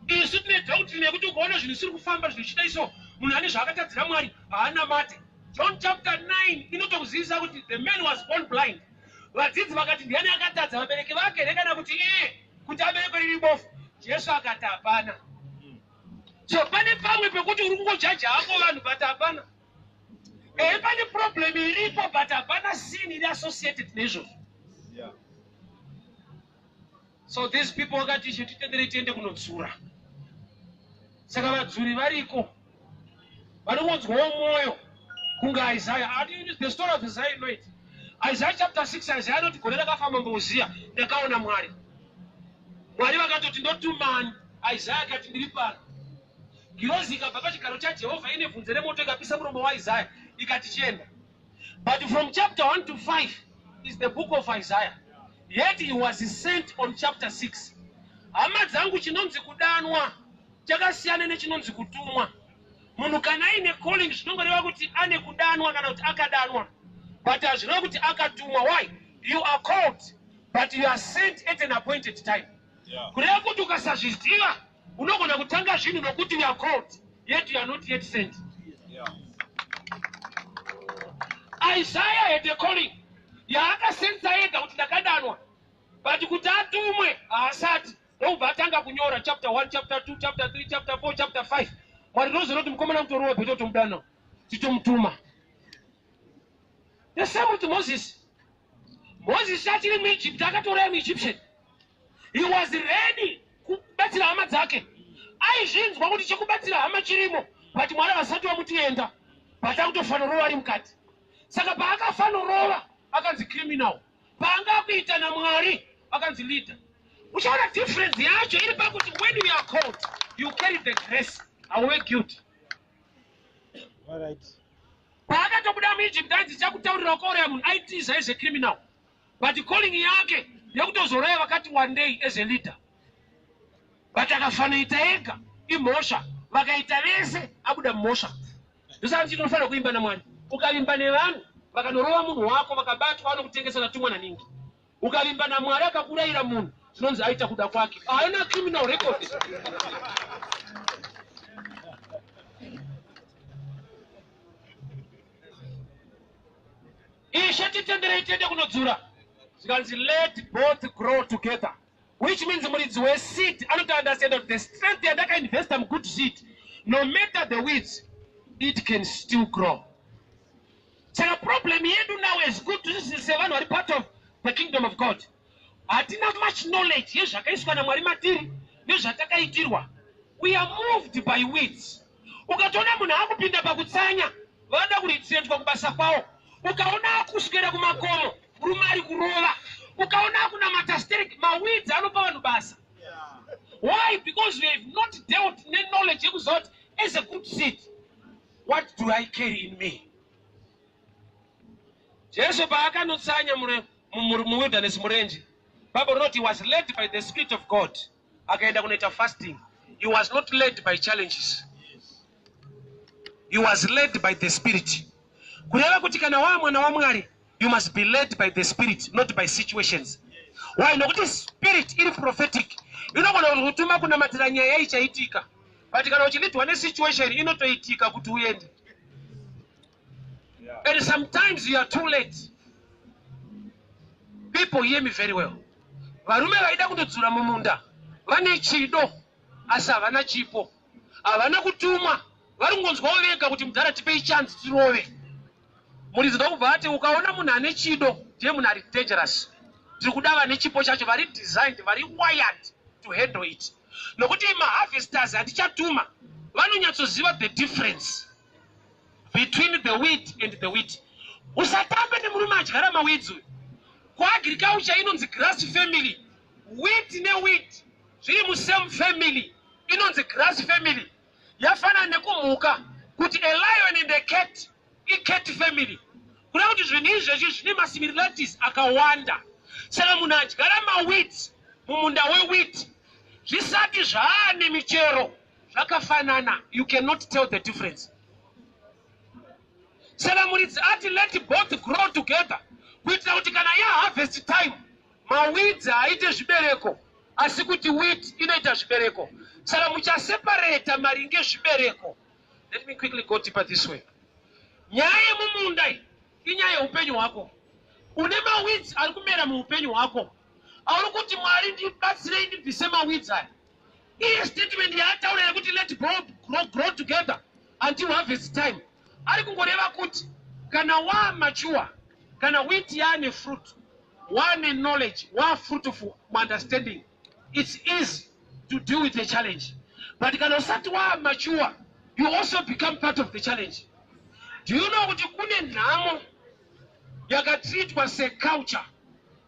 Isu tine doctrine yekuti ukaona zvinhu zvisiri kufamba zvinochita iso, munhu ane zvaakatadzira Mwari haana mate. John chapter 9 inotokuzivisa kuti the man was born blind. Vadzidzi vakati ndiani akatadza, vabereki vake rekana kuti kuti aberekwe riri bofu. Jesu akati hapana. So pane pamwe pekuti uri kungojaja hako vanhu but hapana. Pane problem iripo, but hapana sin iri associated nezvo. Yeah. So these people wakati titendere tiende kunodzura. Saka vadzuri variko vanongonzwawo mwoyo kunga Isaiah. The story of Isaiah, you know it. Isaiah chapter 6, Isaiah anoti gore rakafamba mbuziya ndakaona Mwari. Mwari vakatoti ndotumani. Isaiah akati ndiri pano. Girozi ikabva pachigaro chaJehovha ine bvunze remoto ikapisa muromo waIsaiah ikati chienda. But from chapter 1 to 5 is the book of Isaiah. Yet he was sent on chapter 6. Hama dzangu chinonzi kudanwa chakasiyana nechinonzi kutumwa. Munhu kana aine calling zvinongoreva kuti ane kudanwa kana kuti akadanwa. But hazvireva kuti akatumwa. Why? You are called, but you are sent at an appointed time. Kureva kuti ukasazviziva unogona kutanga zvinhu nokuti you are called, yet you are not yet sent. Isaiah had a calling. Yaakasenza ega kuti ndakadanwa. But kuti atumwe haasati. Ndobva atanga kunyora chapter 1, chapter 2, chapter 3, chapter 4, chapter 5. Mwari ndoziva kuti mukomana mutoriwa bheto tomudana titomutuma. The same with Moses. Moses achiri muEgypt akatoraya muEgyptian. He was ready kubatsira hama dzake. Aizvinzwa kuti chekubatsira hama chirimo, but Mwari vasati vamuti enda. But akutofanirova ari mukati. Saka paakafanirova akanzi criminal. Paanga kuita naMwari akanzi leader. Uchaona difference yacho iri pakuti when you are called, you carry the grace away guilt. All right. Paakatobuda muEgypt anzi chakutaurira kuoraya munhu aitiza as a criminal. But calling yake yekutozoraya vakati one day as a leader. But akafanoita ega imhosva, vakaita vese abuda mumhosva. Ndosaka tinofanira kuimba naMwari. Ukavimba nevanhu vakanorova munhu wako vakabatwa vanokutengesa natumwa naningi. Ukavimba naMwari akakurayira munhu zvinonzi aita kuda kwake. Haana criminal record. Ishe titenderei tiende kunodzura. Zvikanzi let both grow together. Which means muridzi weseed anoti understand that the strength yandakainvesta mugood seed, no matter the weeds, it can still grow. Saka problem yedu now is good to see vanhu vari part of the kingdom of God. Hatina much knowledge yezvakaiswa naMwari matiri nezvatakaitirwa. We are moved by weeds. Ukatoona munhu akupinda pakutsanya vada kuritsenjwa kubasa kwawo. Ukaona akuswera kumakomo murume ari kurova. Ukaona akuna matasteric maweeds anopa vanhu basa. Why? Because we have not dealt knowledge yekuziva kuti as a good seed, what do I carry in me? Jesu paakanotsanya muwilderness murenje, Bible wrote he was led by the Spirit of God. Akaenda kunoita fasting. He was not led by challenges. He was led by the Spirit. Kureva kuti kana wa mwana wa Mwari, you must be led by the Spirit, not by situations. Why? Nokuti Spirit iri prophetic. Inogona kutuma kunamatira nyaya ichaitika. But kana uchilitwa ne situation inotoitika kuti uende. And sometimes you are too late. People hear me very well. Varume vaida kundodzura mumunda vane chido asi havana chipo. Havana kutumwa. Vari kungonzwawo vega kuti mudhara tipei chance tirove. Muridzi ndokubva ati ukaona munhu ane chido ndiye munhu ari dangerous. Tiri kuda vane chipo chacho vari designed, vari wired to handle it. Nokuti maharvesters hatichatuma vanonyatsoziva the difference between the wheat and the wheat. Usatambe nemurume adyara maweeds. Kuagriculture inonzi grass family. Wheat ne wheat zviri musame family. Inonzi grass family. Yafanana nekumhuka kuti a lion and a cat i-cat family. Kuna kuti zvinhu izvezvi zvine masimilarities akawanda. Saka munhu adyara maweeds mumunda wewheat zvisati zvaane michero zvakafanana. You cannot tell the difference. Saka muridzi ati let both grow together. Kuitira kuti kana harvest time maweeds haite zvibereko asi kuti wheat inoita zvibereko. Saka muchaseparata maringe zvibereko. Let me quickly go deeper this way. Nyaya yemumunda inyaya yeupenyu hwako. Une maweeds ari kumera muupenyu hwako. Auri kuti Mwari ndibatsirei ndibvise maweeds aya. Iye statement yaataura yekuti let both grow together until harvest time. Ari kungoreva kuti kana wa mature, kana wheat yani fruit, one knowledge, one fruitful understanding, it's easy to deal with the challenge. But kana usati wa mature, you also become part of the challenge. Do you know kuti kune nhamo yakatreatwa seculture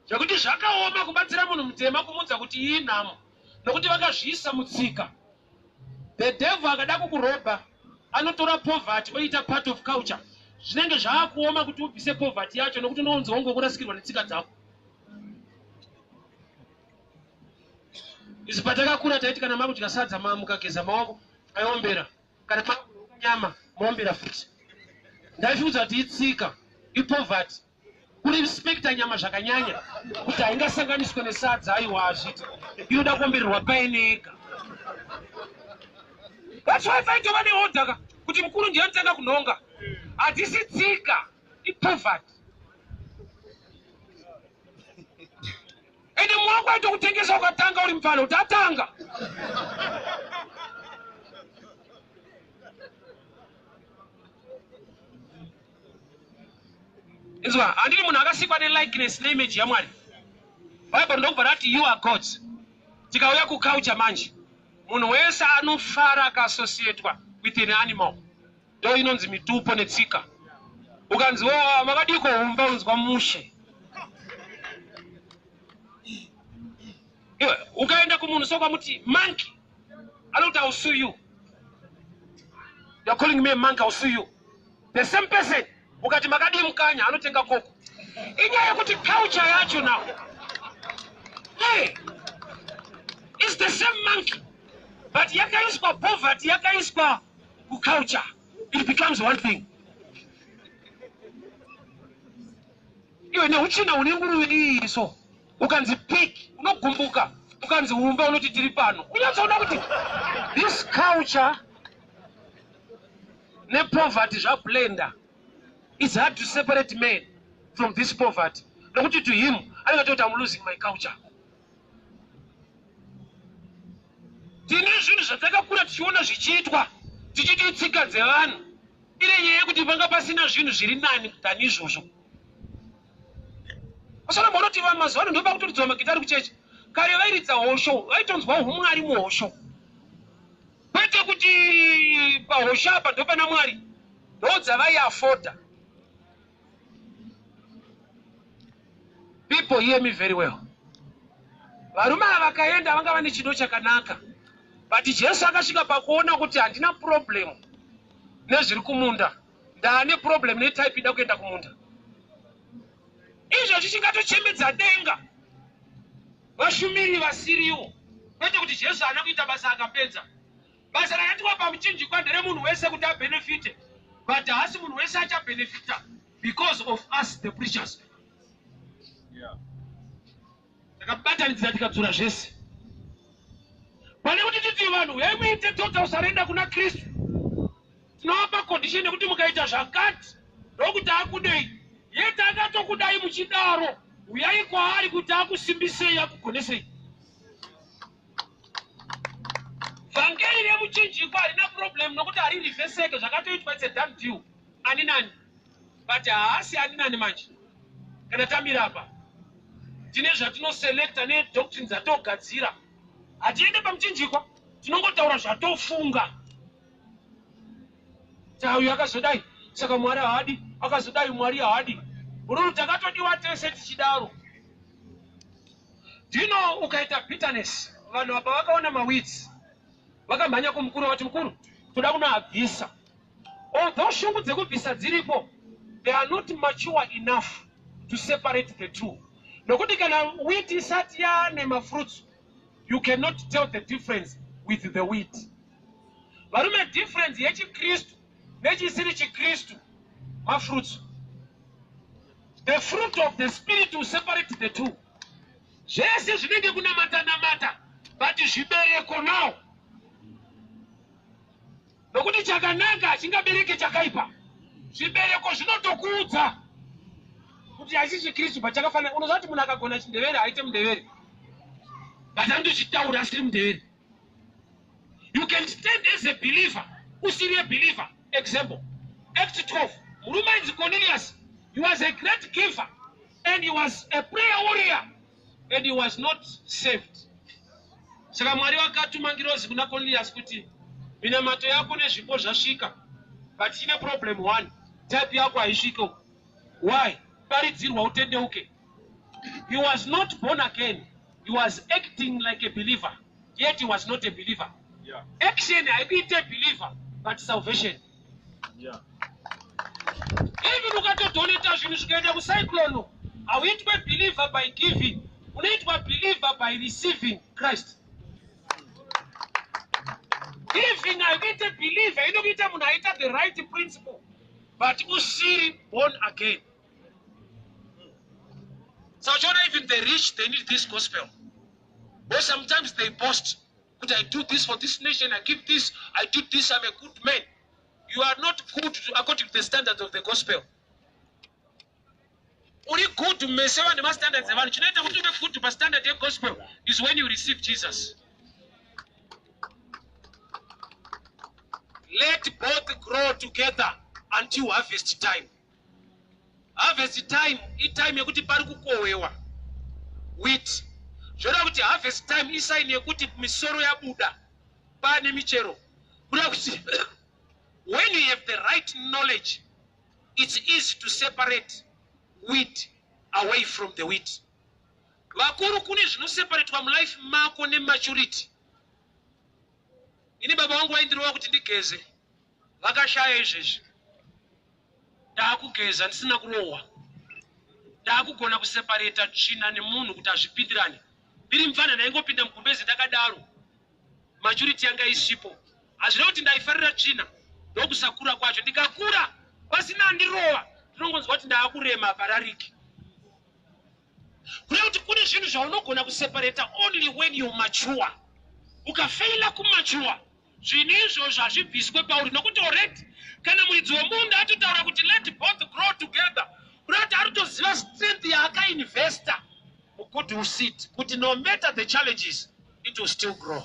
yakuti zvakaoma kubatsira munhu mutema kumudza kuti iyi nhamo nokuti vakazviisa mutsika. The devil akada kukuroba anotora poverty oita part of culture. Zvinenge zvaakuoma kuti ubvise poverty yacho nokuti unounzwa kunge kurasikirwa netsika dzako. Izi patakakura taiti kana makudya sadza mukageza maoko aiombera, kana makudya nyama maombera futi. Ndaifunza kuti itsika ipoverty kurespecta nyama zvakanyanya kuti haingasanganiswe nesadza. Aiwa azviti inoda kuombererwa paineka. That's why faitova neodhaka kuti mukuru ndiye anotanga kunhonga. Hatisi tsika, ipoverty. Ende mwako aito kutengesa ukatanga uri mfana utatanga. Izwa, handiri munhu akasikwa nelikeness neimage yaMwari. Bible ndokubva rati you are gods. Tikauya kuculture manje, munhu wese anofara akaasociatwa with an animal. Ndo inonzi mitupo netsika. Ukanzi makadiko humba unzwa mushe. Iwe ukaenda kumunhu sokwamuti monkey, anokuti I'll sue you. You're calling me a monkey, I'll sue you. The same person ukati makadi mukanya anotenga koko. Inyaya kuti culture yacho now. Hey, it's the same monkey, but yakaiswa poverty, yakaiswa culture. It becomes one thing. Iwe neuchina unenguruve iso. Ukanzi pig, unogumbuka. Ukanzi humba unoti tiri pano. Unyatsoona kuti this culture ne poverty zvablenda. It's hard to separate men from this poverty. Nokuti to him, angatoti I'm losing my culture. Tine zvinhu zvatakakura tichiona zvichiitwa, tichiti itsika dzevanhu. Ine nyaya yekuti panga pasina zvinhu zviri nani than izvozvo. Asana munoti vamazuva ano ndopa kutoridzwa magitari kuchechi. Kare vairidza hosho, vaitonzwa umwari muhosho. Kwete kuti pahosho apa ndopana Mwari. Ndodza vaiafoda. People hear me very well. Varume vakaenda vanga vane chido chakanaka. But Jesu akasvika pakuona kuti handina problem nezviri kumunda. Ndaane problem netype ida kuenda kumunda. Izvo chichingatochemedza denga. Vashumiri vasiriwo. Kwete kuti Jesu haana kuita basa akapedza. Basa rakatiwa pamuchinjikwa nderemunhu wese kuti abenefite. But haasi munhu wese achabenefita because of us the preachers. Takabatanidzira tikadzura zvese. Pane kuti titi vanhu muite total surrender kuna Kristu. Tinovapa condition yekuti mukaita zvakati ndokuti akudei. Yeta akatokudai muchidaro. Uyai kwaari kuti akusimbisei akugonesei. Vhangeri remuchinjikwa harina problem nokuti hari reverseke zvakatoitwa it's a done deal. Ani nani. But haasi ani nani manje. Kana tamira apa. Tine zvatinoselecta nedoctrine dzatogadzira. Hatiende pamuchinjikwa, tinongotaura zvatofunga. Uyu akazodai, saka Mwari haadi, akazodai Mwari haadi. Ururu takatodiwa tese tichidaro. Dino ukaita bitterness, vanhu apa vakaona maweeds. Vakamhanya kumukuru vati mukuru, toda kunoabvisa. Although shungu dzekubvisa dziripo, they are not mature enough to separate the two. Nokuti kana wheat isati yaane mafruits, you cannot tell the difference with the wheat. Varume difference yechikristu nechisiri chikristu mafruits. The fruit of the spirit will separate the two. Zvese zvinenge kunamata but zvibereko now. Nokuti chakanaka chingabereke chakaipa. Zvibereko zvinotokuudza kuti haisi Kristu pachakafana. Unozati munhu akagona chindevere haite mudevere. But andochitaura asiri mudevere. You can stand as a believer, usiri a believer. Example, Acts 12, murume ainzi Cornelius, he was a great giver and he was a prayer warrior and he was not saved. Saka Mwari wakatuma ngirozi kuna Cornelius kuti minamato yako nezvipo zvasvika, but ine problem one, type yako haisviko. Why? Paridzirwa utendeuke. He was not born again. He was acting like a believer, yet he was not a believer. Yeah. Action, I be a believer, but salvation. Yeah. Even ukato donate zvinhu zvikaenda kucyclone, hauitwe believer by giving, unoitwa believer by receiving Christ. Giving, I be a believer, inokuita munhu aita the right principle, but usiri born again. So even the rich, they need this gospel. But sometimes they boast, but I do this for this nation, I give this, I do this, I'm a good man. You are not good according to the standards of the gospel. Only good to me, seven the standards of the good to standard of the gospel is when you receive Jesus. Let both grow together until harvest time. Harvest time, it's time yekuti pari kukowewa wheat. Zvora kuti harvest time isaini yekuti misoro yabuda pane michero. Kuda kuti when you have the right knowledge, it's easy to separate wheat away from the wheat. Vakuru kune zvinoseparatwa mulife mako nematurity. Ini baba wangu waindirwa kuti ndigeze, vakashaya izvezvi. Ndakugeza ndisina kurohwa. Ndakugona kuseparata tsvina nemunhu kuti azvipindirane. Ndiri mfana ndaingopinda mugumbezi ndakadaro. Maturity yanga isipo. Hazvina kuti ndaifarira tsvina ndokusakura kwacho. Ndikakura pasina ndirohwa, ndinongonzwa kuti ndaakurema parariki. Kureva kuti kune zvinhu zvaunogona kuseparata only when you mature. Ukafeila kumature, zvinhu izvozvo hazvibviswe pauri nokuti already kana muridzi wemunda atotaura kuti let both grow together. Kurati aritoziva strength yaakainvesta mugood seed kuti no matter the challenges it will still grow.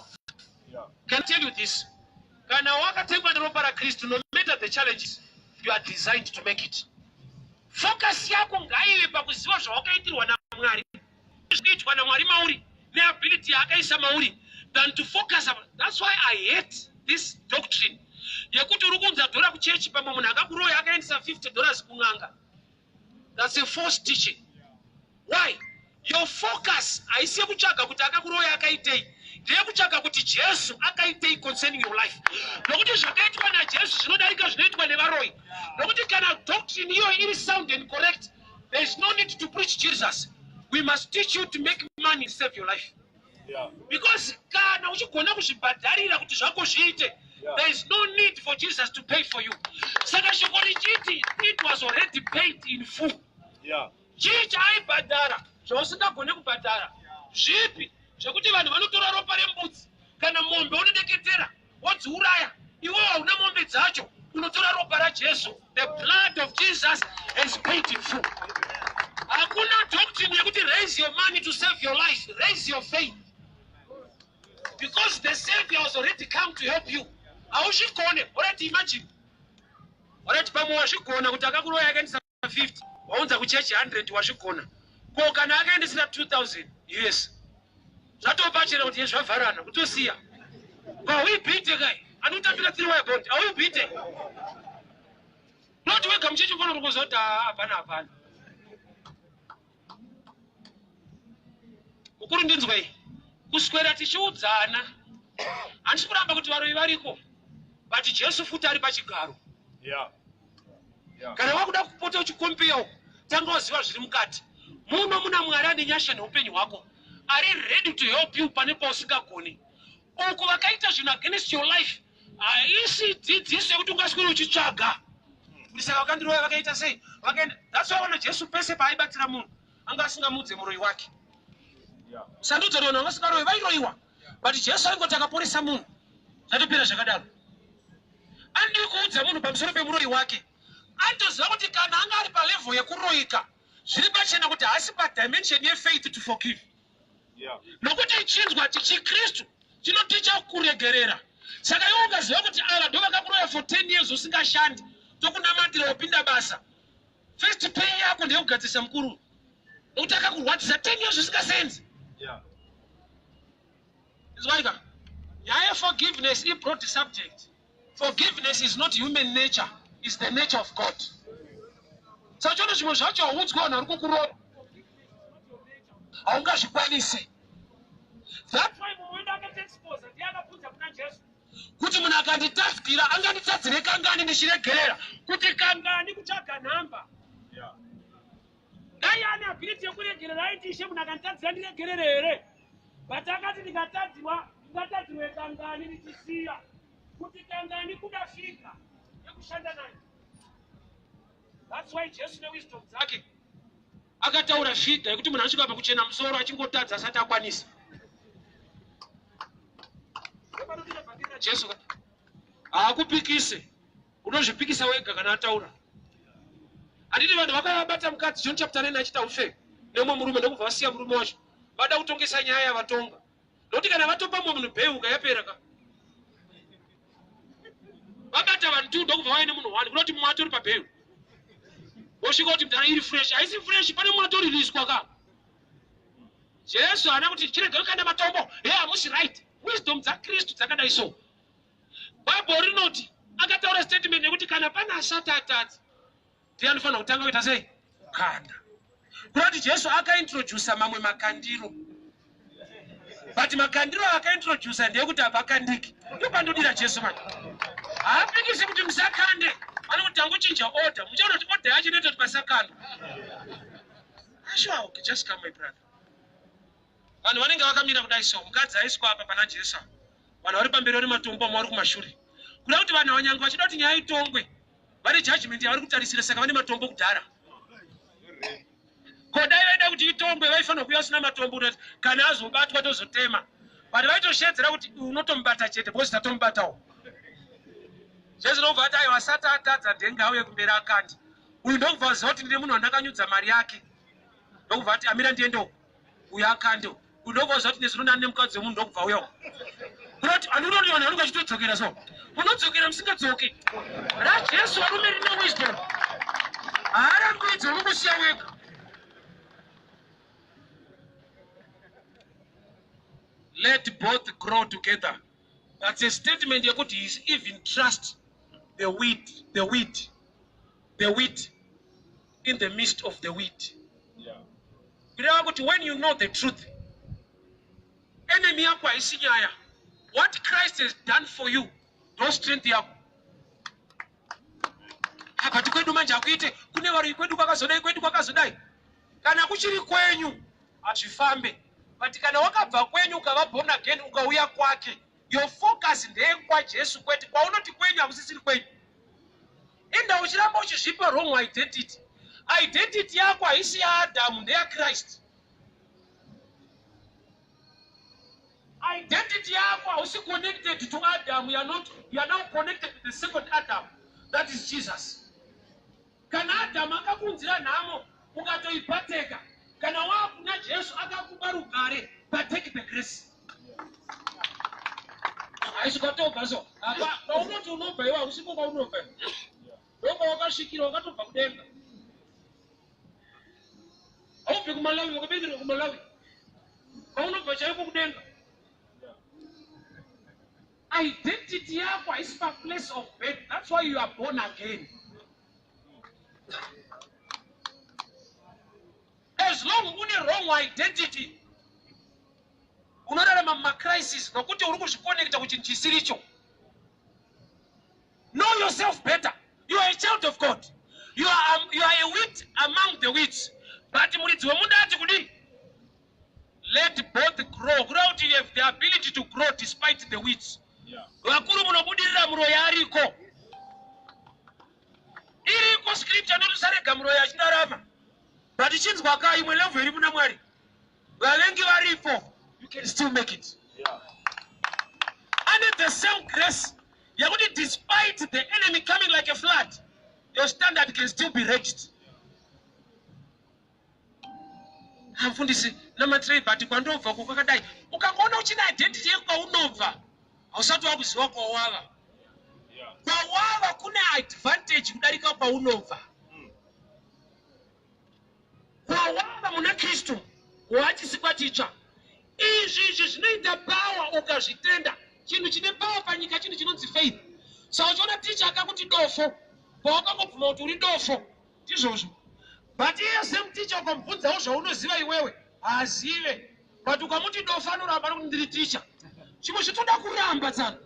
Yeah. Can I tell you this? Kana wakatengwa neropa raKristu, no matter the challenges, you are designed to make it. Focus yako ngaive pakuziva zvawakaitirwa naMwari, zvinoitwa naMwari mauri neability yaakaisa mauri, than to focus on. That's why I hate this doctrine yekuti uri kunza dhora kuchechi pamwe munhu akakuroya akaendesa $50 kun'anga. That's a false teaching. Why? Your focus haisi yekutsvaga kuti akakuroya akaitei, ndeyekutsvaga kuti Jesu akaitei concerning your life. Nokuti zvakaitwa naJesu zvinodarika zvinoitwa nevaroyi. Nokuti kana doctrine iyo iri sound and correct, there is no need to preach Jesus. We must teach you to make money and save your life. Yeah. Because kana uchigona kuzvibhadharira kuti zvako zviite, there is no need for Jesus to pay for you. Saka shoko richiti, it was already paid in full. Yeah. Chii chaibhadhara zvausingagone kubhadhara? Zvipi zvekuti vanhu vanotora ropa rembudzi kana mombe unodeketera wodziuraya, iwe hauna mombe dzacho, unotora ropa raJesu. The blood of Jesus is paid in full. Hakuna doctrine yekuti raise your money to save your life. Raise your faith. Because the Savior has already come to help you. Haushikone, already imagine. Already pamwe washikona kuti akakuroya akaendesa 50, waunza kuchechi 100 washikona. Ko kana akaendesa 2000 US. Zvatopachera kuti zvavharana kutosiya. Ko uibhite kai? Anotambira 3 way bond. Auibhite. Not weka mchechi mfano rukozoti hapana. Mukuru ndinzwa iyi. Kuswera tichiudzana. Handisi kuramba kuti varoyi variko, but Jesu futi ari pachigaro. Yeah. Yeah. Kana wakuda kupota uchikompea uko, tanga waziva zviri mukati. Muno muna Mwari ane nyasha neupenyu hwako. Are ready to help you pane pausingagoni. Uko vakaita zvinhu against your life, haisi dzidziso yekuti ungaswera uchitsvaga. Kuti saka vakandiroya vakaita sei? That's why wana Jesu pese paaibatira munhu, anga asingamudze muroyi wake. Yeah. Sandudza rona vasingaroyi vairoyiwa. But Jesu angoti akaporesa munhu, zvatopera zvakadaro. Andikuudza munhu pamusoro pemuroyi wake, andoziva kuti kana anga ari palevel yekuroyika, zviri pachena kuti haasi padimension yefaith to forgive. Yeah. Nokuti ichinzwa chiKristu chinoticha kuregerera. Saka iwe ungaziva kuti ava ndo vakakuroya for 10 years usingashandi, tokunamatira upinda basa. First pay yako ndiyo kugadzisa mkuru. Utaka kurwatisa 10 years usikasenzi. Yeah. Izwaika. Yaya forgiveness is brought the subject. Forgiveness is not human nature, it's the nature of God. So chono chimwe zvacho haudzwa kukuro. Haungazvikwanisi. That's why when I get exposed, the other puts up Jesus. Kuti munhu akanditaskira anganditadzire kangani ndichiregerera kuti kangani kutsvaga nhamba. Yeah. Dai ane ability yekuregerera aiti ishe munhu akanditadzira ndiregerere here. But akati ndikatadzirwa ngatadzirwe kangani ndichisiya kuti kangani kudafika yekushanda naye. That's why Jesus newisdom dzake akataura shida yekuti munhu asvika pakuchena musoro achingotadza asati akwanisa. Jesu akupikise unozvipikisa wega kana ataura. Anditi vanhu vakabata mukadzi John chapter 9 achita ufe nemwe murume ndokubva vasiya murume wacho vada kutongesa nyaya yavatonga. Ndokuti kana vatopa mumwe munhu bheuka yapera ka. Vabata vanhu 2 ndokubva vaine munhu 1 kunoti mumwe atori pabheu. Vosvika kuti mudhara iri fresh haisi fresh pane mumwe atoririswa ka. Jesu haana kuti chirege kana matombo hamusi right. Wisdom dzaKristu dzakadai so. Bible rinoti akataura statement yekuti kana pana asati atadza ndiye anofanira kutanga kuita sei? Kanda. Kunoti Jesu akaintroduce mamwe makandiro. But makandiro akaintroduce ndeyekuti hapakandiki. Ndopandodira Jesu manje. Haapikisi kuti musakande. Anokuti angochinja order. Muchaona kuti order yacho inoita kuti pasakandwa. Ashwa, okay, just come my brother. Vanhu vanenge vakamira kudai so mukadzi aiswa apa pana Jesu. Vanhu vari pamberi vari matombo vari kumashure. Kuda kuti vanhu vanyange vachida kuti nyaya itongwe. Vari judgment yavari kutarisira saka vane matombo kudhara. Kodai vaida kuti itongwe vaifanira kuuya usina matombo kuti kana azobatwa tozotema. Vanhu vaitoshedzera kuti unotomubata chete bhozi tatomubatawo. Jesu ndobva ati aiwa asati atadza ndenga auye kumberi akandi. Uyu ndokubva aziva kuti ndine munhu wandakanyudza mari yake. Ndokubva ati amira ndiendo uyu akando. Unogoza kuti nezino nane mukadzi wemunhu ndokubva uyo. Kunoti anonoti vanhu vanenge vachitodzokera so. Unodzokera musingadzoki. RaJesu varume rine wisdom. Haarangidzi unongosiya wega. Let both grow together. That's a statement yekuti he even trust the wheat in the midst of the wheat. Yeah. When you know the truth, enemy yako haisi nyaya. What Christ has done for you, no strength yako. Hapati kwedu manje akuite kune vari kwedu kwakazodai. Kana kuchiri kwenyu azvifambe. But kana wakabva kwenyu ukava born again ukauya kwake, your focus ndeye kwa Jesu kwete kwaunoti kwenyu hakusisiri kwenyu. Enda uchiramba uchizvipa wrong identity. Identity yako haisi ya Adamu ndeye Christ. Identity yako hausi connected to Adam. You are now connected to the second Adam. That is Jesus. Kana Adam akakunzira nhamo ukatoipateka. Kana wakuna Jesu akakupa rugare, pateke the grace. Aisukatoka so. Apa paunoti unobva iwa usipo paunobva. Ndoko wakashikira wakatobva kudenga. Aupi kumalawi wakabedira kumalawi. Paunobva chaiko kudenga. Identity yako is a place of birth. That's why you are born again. As long as you have wrong identity, unorarama macrisis nokuti uri kuzvikonekta kuchinhu. Know yourself better. You are a child of God. You are a wheat among the wheats. But muridzi wemunda ati kudii? Let both grow. Grow till you have the ability to grow despite the weeds. Vakuru munobudirira muroya ariko. Iriko scripture notusarega muroya achindarama. But ichinzwa ka imwe level iri muna Mwari. Vavengi varipo, you can still make it. Yeah. Under the same grace, yakuti despite the enemy coming like a flood, your standard can still be reached. Hamfundisi namatrei but kwandobva kwakadai. Ukangoona uchina identity yako kwaunobva. Hausati wakuziva kwawawa. Pawava kune advantage kudarika paunobva. Pawava muna Kristu wachisikwa ticha. Izvi zvinoita power ukazvitenda. Chinhu chine power panyika chinhu chinonzi faith. Saka uchiona ticha akakuti dofo, pawakangobvuma kuti uri dofo, ndizvozvo. But iye semuticha ukamubvunzawo zvaunoziva iwewe, hazive. But ukamuti dofo anoramba nokuti ndiri ticha. Chimwe chitoda kuramba tsana.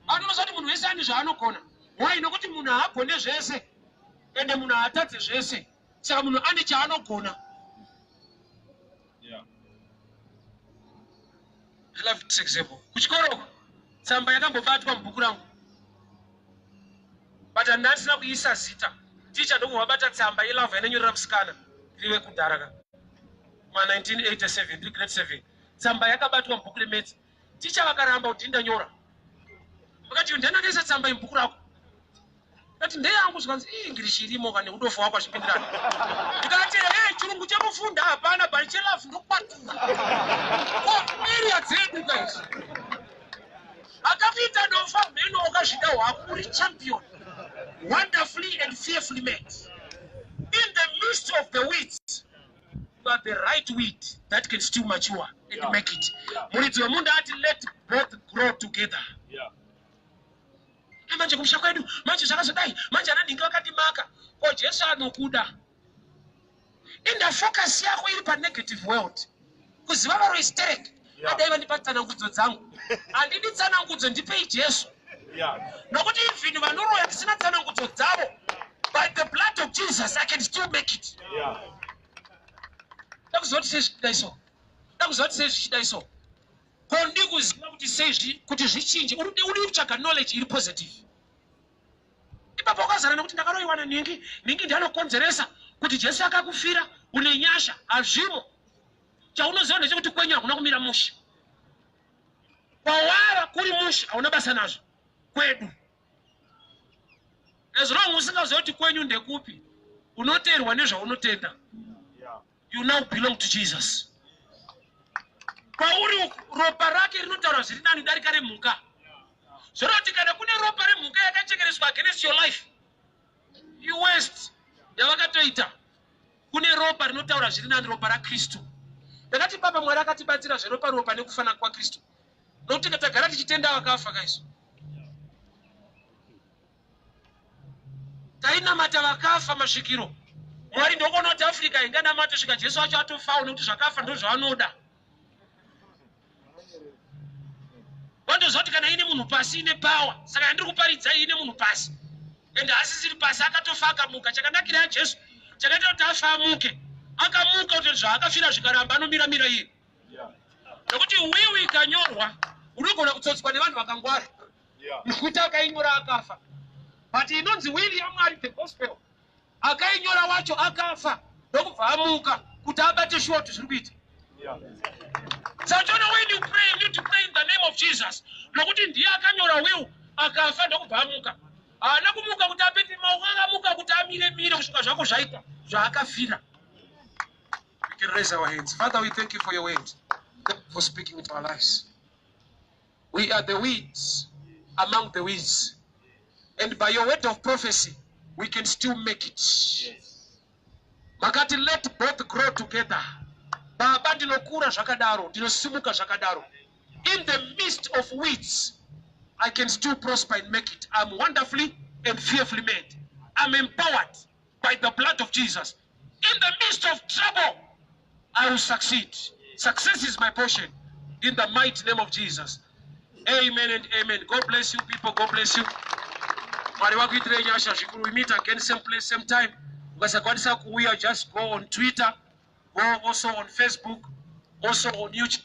Anonoza kuti munhu wese ane zvaanogona. Why? Nokuti munhu haagone zvese. Ende munhu haatadze zvese. Saka munhu ane chaanogona. I love this example. Kuchikoro tsamba yakambobatwa mubhuku rangu. But handasina kuisa zita. Ticha ndoku wabata tsamba yelavha yanonyorera musikana. Iriwe kudaraka. Ma 1987, grade 7. Tsamba yakabatwa mubhuku reMaths. Ticha vakaramba kuti ndanyora. Vakati ndanakaisa tsamba mubhuku rako. Kati ndeyangu zvanzi English irimo kana udofo wako achipindirana. Ndikati chirungu chemufunda hapana bali chelafu ndokwatura. Area dzedu guys. Akapita dofa meno wakazvida wako uri champion. Wonderfully and fearfully made. In the midst of the weeds, you are the right weed that can still mature and make it. Muridzi wemunda ati let both grow together. Manje kumsha kwedu, manje zvakazodai, manje anandingi vakatimaka. Ko Jesu anokuda. Inda focus yako iri pa negative world. Kuziva varo hysteric. Adai vandipa tsanangudzo dzangu. Handidi tsanangudzo ndipei Jesu. Nokuti vinhu vanoroya tisina tsanangudzo dzavo. By the blood of Jesus I can still make it. Ndakuzoti sezvida iso. Ndakuzoti sezvida iso. Ko ndikuziva kuti sezvi kuti zvichinje uri kutsvaga knowledge iri positive. Ipapo wakazara nekuti ndakaroiwana ningi ndanokonzeresa kuti Jesu akakufira une nyasha hazvimo. Chaunoziva ndechekuti kwenyu hakuna kumira musha. Kwawara kuri musha hauna basa nazvo. Kwedu. As long usingaziva kuti kwenyu ndekupi, unoteerwa nezvaunotenda. You now belong to Jesus. Pauri ropa rake rinotaura zviri nani darika remhuka. Zvoroti kana kune ropa remhuka yakachekereshwa against your life, you waste. Yavakatoita. Kune ropa rinotaura zviri nani, ropa raKristu. Ndakati Baba Mwari akatibatsira zveropa nekufana kwaKristu. Nokuti katagara tichitenda vakafa guys. Tainamata vakafa masvikiro. Mwari ndokuona kuti Africa inganamata svika Jesu wacho atofawo nokuti zvakafa ndozvaanoda. Wandozoti kana ine munhu pasi ine power. Saka yandiri kuparidza ine munhu pasi. Ende asisiri pasi akatofa akamuka. Chakanakira Jesu chakaita kuti afa amuke. Akamuka kuti zvaakafira zvikaramba anomira iye. Nokuti wiwi ikanyorwa unogona kutsotswa nevanhu vakangwara. Nekuti akainyora akafa. But inonzi wili yaMwari the gospel. Akainyora wacho akafa ndokubva amuka kuti abate short zviri kuita. So when you pray, you need to pray in the name of Jesus. Nokuti ndiye akanyora will akafa ndokubva amuka. Haana kumuka kuti apete maoko, akamuka kuti amire kusvika zvako zvaita zvaakafira. We can raise our hands. Father, we thank you for your word. Thank you for speaking into our lives. We are the weeds among the weeds. And by your word of prophecy, we can still make it. Makati let both grow together. Baba ndinokura zvakadaro, ndinosimuka zvakadaro. In the midst of weeds, I can still prosper and make it. I'm wonderfully and fearfully made. I'm empowered by the blood of Jesus. In the midst of trouble, I will succeed. Success is my portion. In the mighty name of Jesus. Amen and amen. God bless you people. God bless you. We meet again same place, same time. Just go on Twitter, go also on Facebook, also on YouTube.